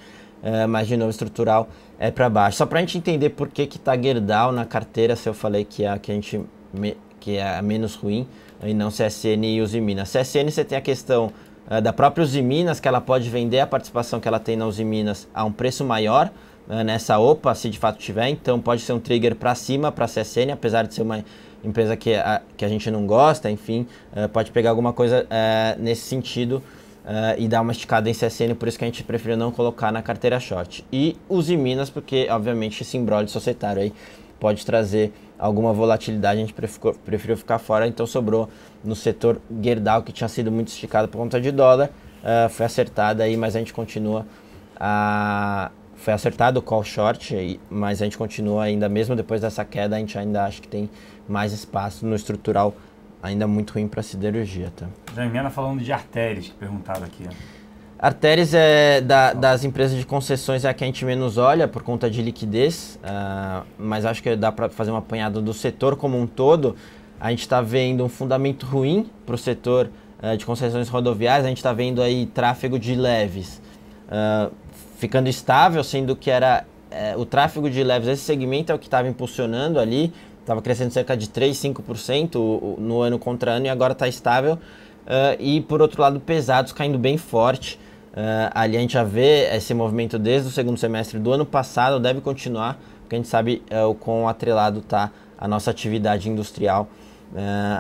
mas de novo estrutural é para baixo. Só para a gente entender por que está Gerdau na carteira, se eu falei que é a menos ruim, e não CSN e Usiminas. CSN você tem a questão da própria Usiminas, que ela pode vender a participação que ela tem na Usiminas a um preço maior, nessa OPA, se de fato tiver, então pode ser um trigger para cima para a CSN, apesar de ser uma empresa que a gente não gosta, enfim, pode pegar alguma coisa nesse sentido e dar uma esticada em CSN, por isso que a gente preferiu não colocar na carteira short. E Usiminas, porque obviamente esse imbróglio societário aí pode trazer alguma volatilidade, a gente preferiu ficar fora, então sobrou no setor Gerdau, que tinha sido muito esticado por conta de dólar, foi acertada aí, mas a gente continua foi acertado o call short, mas a gente continua ainda, mesmo depois dessa queda, a gente ainda acha que tem mais espaço no estrutural, ainda muito ruim para siderurgia. Tá? Já emenda falando de Arteris, que perguntaram aqui. Arteris das empresas de concessões é a que a gente menos olha por conta de liquidez, mas acho que dá para fazer um apanhado do setor como um todo. A gente está vendo um fundamento ruim para o setor de concessões rodoviárias, a gente está vendo aí tráfego de leves ficando estável, sendo que era o tráfego de leves, esse segmento é o que estava impulsionando ali, estava crescendo cerca de 3, 5% no ano contra ano e agora está estável. E por outro lado, pesados caindo bem forte. Ali a gente já vê esse movimento desde o segundo semestre do ano passado, deve continuar, porque a gente sabe o quão atrelado está a nossa atividade industrial,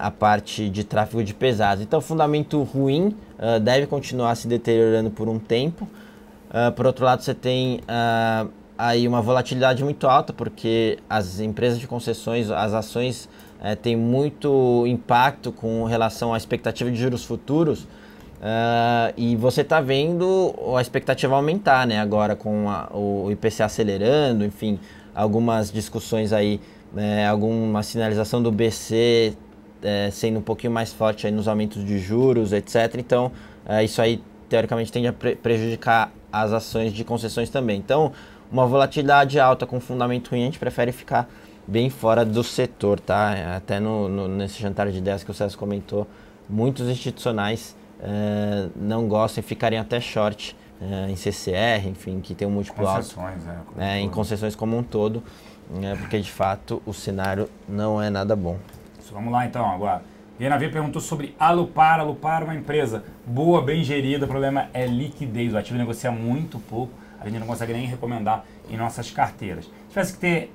a parte de tráfego de pesados. Então, fundamento ruim, deve continuar se deteriorando por um tempo. Por outro lado, você tem aí uma volatilidade muito alta, porque as empresas de concessões, as ações têm muito impacto com relação à expectativa de juros futuros, e você está vendo a expectativa aumentar, né, agora com o IPCA acelerando, enfim, algumas discussões aí, alguma sinalização do BC sendo um pouquinho mais forte aí nos aumentos de juros, etc. Então, isso aí, teoricamente, tende a prejudicar as ações de concessões também. Então, uma volatilidade alta com fundamento ruim, a gente prefere ficar bem fora do setor, tá? Até nesse jantar de ideias que o César comentou, muitos institucionais não gostam e ficariam até short em CCR, enfim, que tem um múltiplo alto. Em concessões como um todo, porque de fato o cenário não é nada bom. Vamos lá então agora. Renavi perguntou sobre Alupar. Alupar é uma empresa boa, bem gerida, o problema é liquidez. O ativo negocia muito pouco, a gente não consegue nem recomendar em nossas carteiras. Se tivesse que ter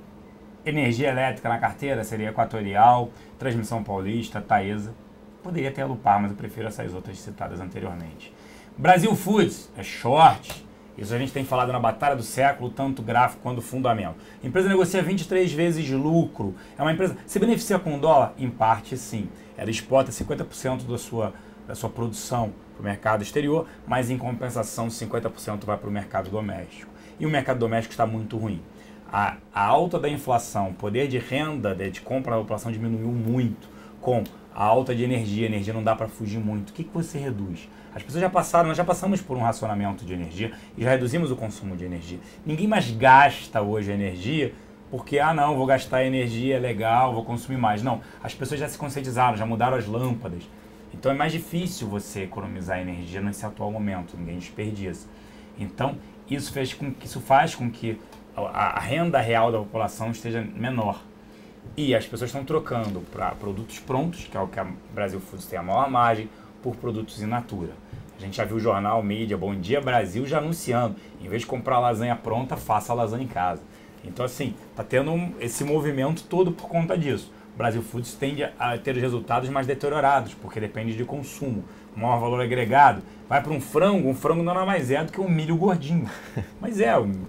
energia elétrica na carteira, seria Equatorial, Transmissão Paulista, Taesa. Poderia ter Alupar, mas eu prefiro essas outras citadas anteriormente. Brasil Foods é short. Isso a gente tem falado na batalha do século, tanto gráfico quanto fundamento. A empresa negocia 23 vezes lucro. É uma empresa... Se beneficia com dólar? Em parte, sim. Ela exporta 50% da sua produção para o mercado exterior, mas em compensação 50% vai para o mercado doméstico. E o mercado doméstico está muito ruim. a alta da inflação, o poder de renda, de compra da população diminuiu muito, com a alta de energia, a energia não dá para fugir muito. O que você reduz? As pessoas nós já passamos por um racionamento de energia e já reduzimos o consumo de energia. Ninguém mais gasta hoje energia porque, não, vou gastar energia, legal, vou consumir mais. Não, as pessoas já se conscientizaram, já mudaram as lâmpadas. Então é mais difícil você economizar energia nesse atual momento, ninguém desperdiça. Então isso faz com que a renda real da população esteja menor. E as pessoas estão trocando para produtos prontos, que é o que a Brasil Foods tem a maior margem, por produtos in natura. A gente já viu o jornal, mídia, Bom Dia Brasil já anunciando, em vez de comprar lasanha pronta, faça a lasanha em casa. Então assim, está tendo esse movimento todo por conta disso. O Brasil Foods tende a ter os resultados mais deteriorados, porque depende de consumo. O maior valor agregado vai para um frango nada mais é do que um milho gordinho. Mas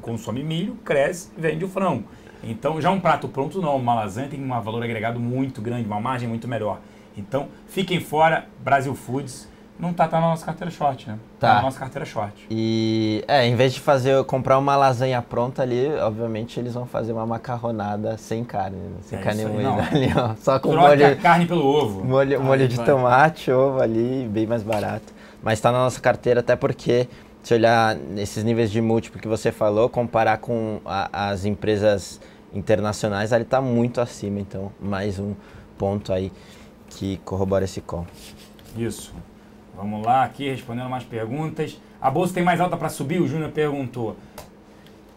consome milho, cresce, vende o frango. Então, já um prato pronto não, uma lasanha tem um valor agregado muito grande, uma margem muito melhor. Então, fiquem fora, Brasil Foods não tá na nossa carteira short, né? Tá na nossa carteira short. E, em vez de comprar uma lasanha pronta ali, obviamente eles vão fazer uma macarronada sem carne, sem carne moída ali, ó. Só com molho... a carne pelo ovo. Molho de tomate, ovo ali, bem mais barato. Mas tá na nossa carteira até porque, se olhar nesses níveis de múltiplo que você falou, comparar com as empresas internacionais, ele está muito acima, então mais um ponto aí que corrobora esse call. Isso. Vamos lá, aqui respondendo mais perguntas. A bolsa tem mais alta para subir? O Júnior perguntou.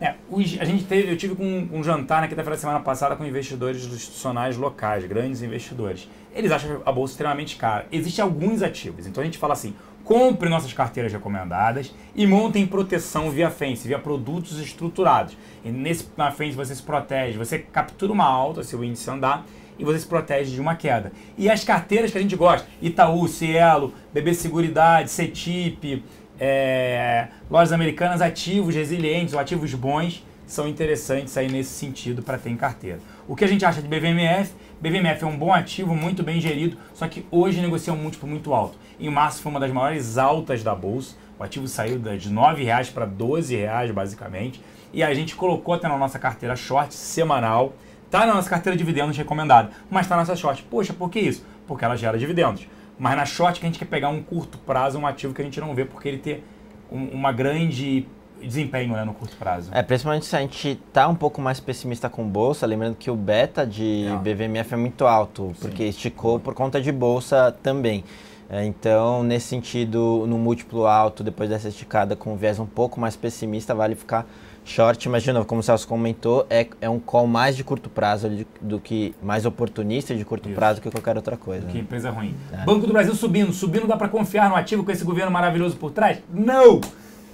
Eu tive um jantar na quinta-feira da semana passada com investidores institucionais locais, grandes investidores. Eles acham a bolsa extremamente cara. Existem alguns ativos, então a gente fala assim, compre nossas carteiras recomendadas e montem proteção via Fence, via produtos estruturados. E na Fence você se protege, você captura uma alta se o índice andar e você se protege de uma queda. E as carteiras que a gente gosta, Itaú, Cielo, BB Seguridade, CETIP, lojas americanas, ativos resilientes ou ativos bons, são interessantes aí nesse sentido para ter em carteira. O que a gente acha de BVMF? BVMF é um bom ativo, muito bem gerido, só que hoje negocia um múltiplo muito alto. Em março foi uma das maiores altas da bolsa, o ativo saiu de R$ 9,00 para R$ 12,00 basicamente, e a gente colocou até na nossa carteira short semanal, está na nossa carteira de dividendos recomendada, mas está na nossa short. Poxa, por que isso? Porque ela gera dividendos. Mas na short que a gente quer pegar um curto prazo, um ativo que a gente não vê, porque ele tem uma grande desempenho, né, no curto prazo. Principalmente se a gente está um pouco mais pessimista com bolsa, lembrando que o beta de BVMF é muito alto, porque esticou por conta de bolsa também. Então, nesse sentido, no múltiplo alto, depois dessa esticada com viés um pouco mais pessimista, vale ficar short. Mas, de novo, como o Celso comentou, é um call mais de curto prazo do que mais oportunista de curto prazo que qualquer outra coisa. Que empresa ruim. Banco do Brasil subindo, dá para confiar no ativo com esse governo maravilhoso por trás? Não!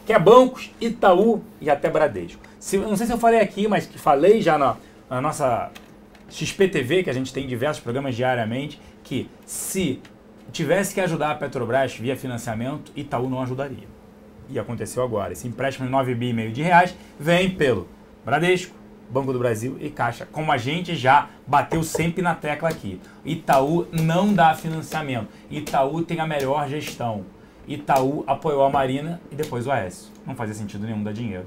Quer bancos, Itaú e até Bradesco. Não sei se eu falei aqui, mas falei já na nossa XPTV, que a gente tem diversos programas diariamente, que se tivesse que ajudar a Petrobras via financiamento, Itaú não ajudaria. E aconteceu agora. Esse empréstimo de 9,5 bilhões de reais vem pelo Bradesco, Banco do Brasil e Caixa. Como a gente já bateu sempre na tecla aqui. Itaú não dá financiamento. Itaú tem a melhor gestão. Itaú apoiou a Marina e depois o Aécio. Não fazia sentido nenhum dar dinheiro.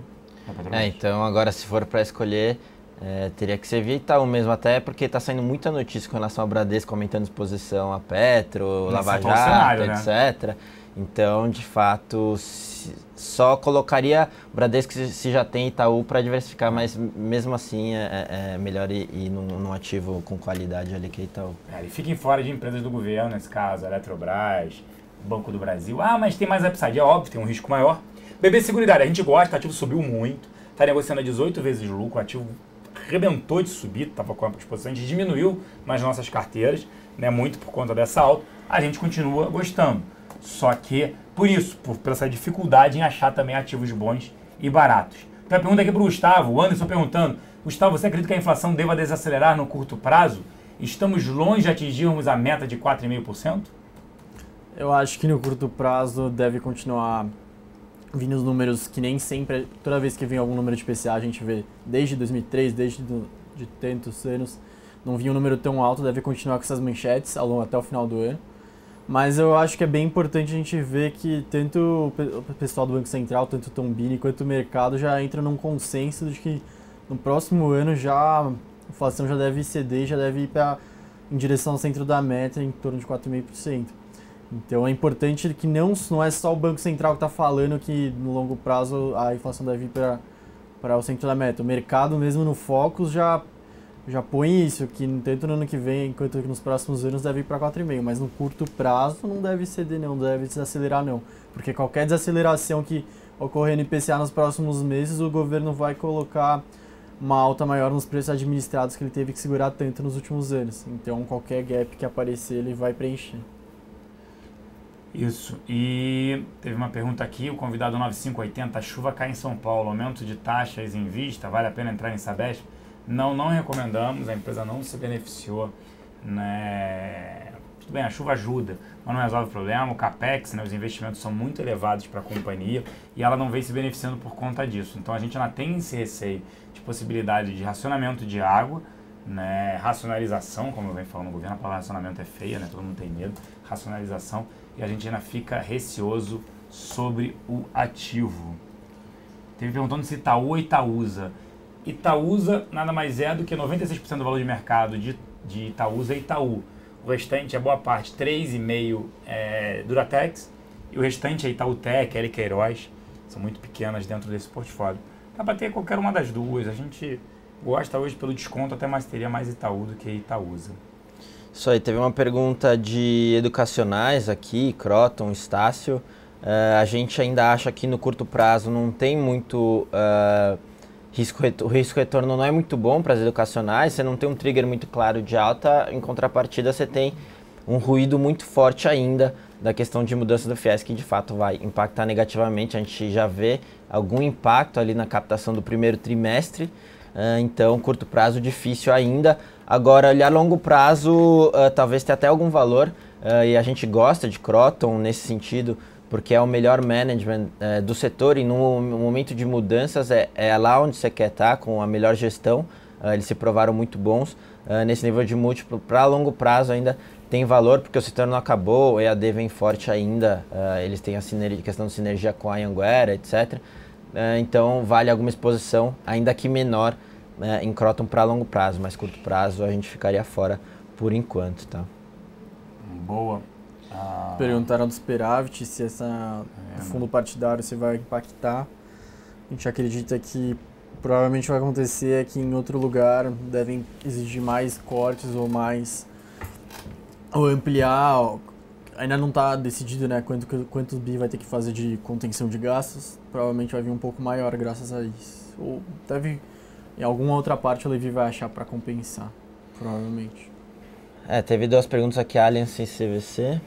Então agora se for para escolher, teria que ser via Itaú mesmo, até porque está saindo muita notícia com relação ao Bradesco aumentando exposição a Petro, Lava Jato, etc. Né? Então, de fato, só colocaria o Bradesco se já tem Itaú para diversificar, mas mesmo assim é melhor ir num ativo com qualidade ali que é Itaú. E fiquem fora de empresas do governo, nesse caso, Eletrobras, Banco do Brasil. Mas tem mais upside, é óbvio, tem um risco maior. BB Seguridade, a gente gosta, o ativo subiu muito, está negociando a 18 vezes lucro, o ativo arrebentou de subir, estava com a exposição, a gente diminuiu nas nossas carteiras, né, muito por conta dessa alta, a gente continua gostando. Só que, por isso, por essa dificuldade em achar também ativos bons e baratos. Então a pergunta aqui para o Gustavo, o Anderson perguntando, Gustavo, você acredita que a inflação deva desacelerar no curto prazo? Estamos longe de atingirmos a meta de 4,5%? Eu acho que no curto prazo deve continuar vindo os números que nem sempre, toda vez que vem algum número de PCA, a gente vê desde 2003, desde de tantos anos, não vinha um número tão alto, deve continuar com essas manchetes até o final do ano. Mas eu acho que é bem importante a gente ver que tanto o pessoal do Banco Central, tanto o Tombini quanto o mercado já entra num consenso de que no próximo ano já a inflação já deve ceder, já deve ir em direção ao centro da meta, em torno de 4,5%. Então é importante que não é só o Banco Central que está falando que no longo prazo a inflação deve ir para o centro da meta. O mercado mesmo no Focus já põe isso, que tanto no ano que vem quanto nos próximos anos deve ir para 4,5%, mas no curto prazo não deve ceder não, deve desacelerar não, porque qualquer desaceleração que ocorrer no IPCA nos próximos meses, o governo vai colocar uma alta maior nos preços administrados que ele teve que segurar tanto nos últimos anos. Então qualquer gap que aparecer ele vai preencher. Isso. E teve uma pergunta aqui, o convidado 9580, a chuva cai em São Paulo, aumento de taxas em vista, vale a pena entrar em Sabesp? Não recomendamos, a empresa não se beneficiou, né? Tudo bem, a chuva ajuda, mas não resolve o problema, o capex, né, os investimentos são muito elevados para a companhia e ela não vem se beneficiando por conta disso. Então a gente ainda tem esse receio de possibilidade de racionamento de água, né, racionalização, como eu venho falando, o governo, a palavra racionamento é feia, né, todo mundo tem medo, racionalização, e a gente ainda fica receoso sobre o ativo. Teve perguntando se Itaú ou Itaúsa. Itaúsa nada mais é do que 96% do valor de mercado de Itaúsa é Itaú. O restante é boa parte, 3,5% Duratex, e o restante é Itautec, L Queiroz, são muito pequenas dentro desse portfólio. Dá para ter qualquer uma das duas, a gente gosta hoje pelo desconto, até mais teria mais Itaú do que Itaúsa. Isso aí, teve uma pergunta de educacionais aqui, Croton, Estácio. A gente ainda acha que no curto prazo não tem muito o risco-retorno não é muito bom para as educacionais, você não tem um trigger muito claro de alta, em contrapartida você tem um ruído muito forte ainda da questão de mudança do FIES, que de fato vai impactar negativamente. A gente já vê algum impacto ali na captação do primeiro trimestre, então curto prazo difícil ainda. Agora, olhar longo prazo talvez tenha até algum valor, e a gente gosta de Croton nesse sentido, porque é o melhor management do setor e no momento de mudanças é lá onde você quer estar, com a melhor gestão. Eles se provaram muito bons nesse nível de múltiplo. Para longo prazo ainda tem valor, porque o setor não acabou, o EAD vem forte ainda, eles têm a questão de sinergia com a Anhanguera, etc. Então vale alguma exposição, ainda que menor, em Croton para longo prazo, mas curto prazo a gente ficaria fora por enquanto. Tá? Boa. Perguntaram do Superávit, se o fundo partidário se vai impactar. A gente acredita que provavelmente vai acontecer que em outro lugar devem exigir mais cortes ou ampliar. Ainda não está decidido, né, quantos bi vai ter que fazer de contenção de gastos. Provavelmente vai vir um pouco maior graças a isso. Ou deve, em alguma outra parte, o Levi vai achar para compensar, provavelmente. Teve duas perguntas aqui, Allianz e CVC.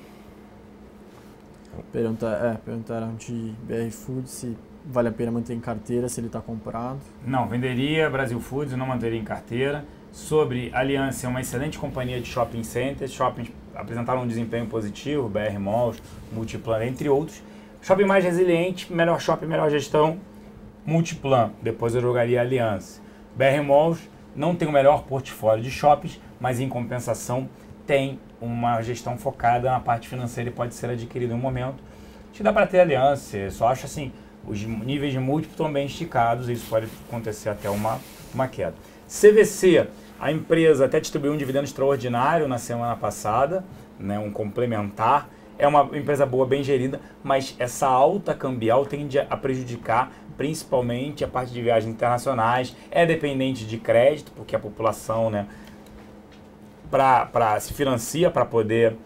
Perguntaram de BR Foods se vale a pena manter em carteira, se ele está comprado. Não, venderia Brasil Foods e não manteria em carteira. Sobre Aliança, é uma excelente companhia de shopping centers. Shoppings apresentaram um desempenho positivo, BR Malls, Multiplan, entre outros. Shopping mais resiliente, melhor shopping, melhor gestão, Multiplan. Depois eu jogaria Aliança. BR Malls não tem o melhor portfólio de shoppings, mas em compensação tem uma gestão focada na parte financeira e pode ser adquirida em um momento. Acho que dá para ter Aliança, eu só acho assim, os níveis de múltiplo estão bem esticados e isso pode acontecer até uma queda. CVC, a empresa até distribuiu um dividendo extraordinário na semana passada, né, um complementar. É uma empresa boa, bem gerida, mas essa alta cambial tende a prejudicar principalmente a parte de viagens internacionais. É dependente de crédito, porque a população, né, se financia para poder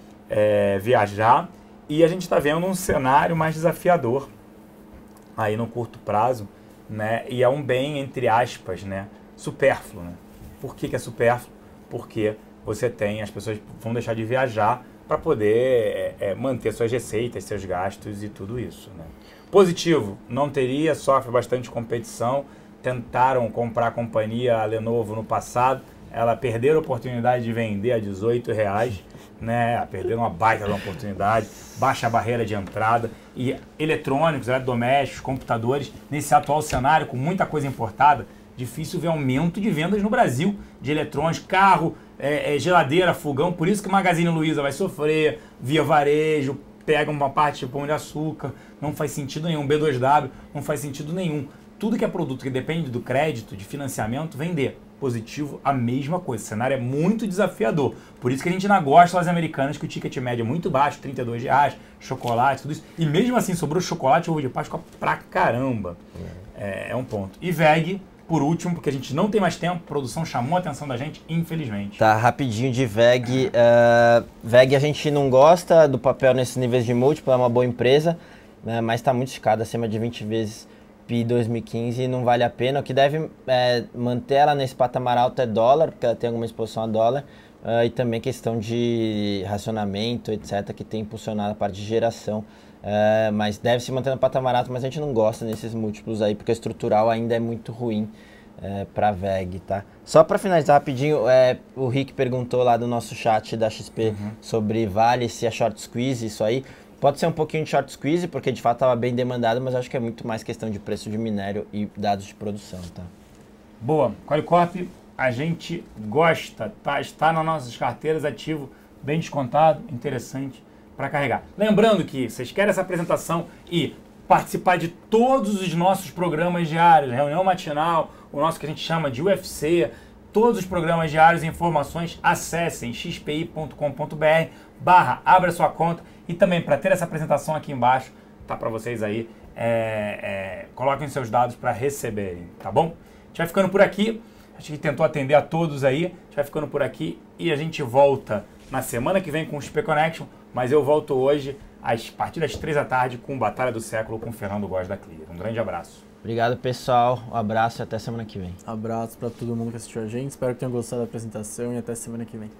viajar. E a gente está vendo um cenário mais desafiador aí no curto prazo, né? E é um bem, entre aspas, né, supérfluo, né? Por que é supérfluo? Porque as pessoas vão deixar de viajar para poder manter suas receitas, seus gastos e tudo isso, né? Positivo, não teria, sofre bastante competição. Tentaram comprar a companhia a Lenovo no passado, ela perderam a oportunidade de vender a R$18, né? Perderam uma baita de uma oportunidade, baixa a barreira de entrada. E eletrônicos, eletrodomésticos, computadores, nesse atual cenário com muita coisa importada, difícil ver aumento de vendas no Brasil de eletrônicos, carro, geladeira, fogão. Por isso que Magazine Luiza vai sofrer, Via Varejo, pega uma parte de Pão de Açúcar, não faz sentido nenhum. B2W, não faz sentido nenhum. tudo que é produto que depende do crédito, de financiamento, vender. Positivo, a mesma coisa. O cenário é muito desafiador. Por isso que a gente não gosta das americanas, que o ticket médio é muito baixo, R$32, chocolate, tudo isso. E mesmo assim, sobrou chocolate e ovo de Páscoa pra caramba. É um ponto. E VEG, por último, porque a gente não tem mais tempo, a produção chamou a atenção da gente, infelizmente. Tá, rapidinho de VEG. VEG a gente não gosta do papel nesses níveis de múltiplo, é uma boa empresa, né, mas está muito esticada, acima de 20 vezes PI 2015 e não vale a pena. O que deve manter ela nesse patamar alto é dólar, porque ela tem alguma exposição a dólar, e também questão de racionamento, etc., que tem impulsionado a parte de geração. Mas deve se manter no patamar alto, mas a gente não gosta nesses múltiplos aí, porque o estrutural ainda é muito ruim para VEG, tá? Só para finalizar rapidinho, o Rick perguntou lá do nosso chat da XP sobre Vale, se é short squeeze, isso aí. Pode ser um pouquinho de short squeeze, porque de fato estava bem demandado, mas acho que é muito mais questão de preço de minério e dados de produção, tá? Boa. Qualicorp, a gente gosta, tá? Está nas nossas carteiras, ativo, bem descontado, interessante para carregar. Lembrando que vocês querem essa apresentação e participar de todos os nossos programas diários, reunião matinal, o nosso que a gente chama de UFC, todos os programas diários e informações, acessem xpi.com.br/abra sua conta. E também, para ter essa apresentação aqui embaixo, tá para vocês aí, coloquem seus dados para receberem, tá bom? A gente vai ficando por aqui, acho que tentou atender a todos aí, a gente vai ficando por aqui e a gente volta na semana que vem com o XP Connection, mas eu volto hoje a partir das 3 da tarde com Batalha do Século com o Fernando Góes da Clear. Um grande abraço. Obrigado, pessoal, um abraço e até semana que vem. Abraço para todo mundo que assistiu a gente, espero que tenham gostado da apresentação e até semana que vem.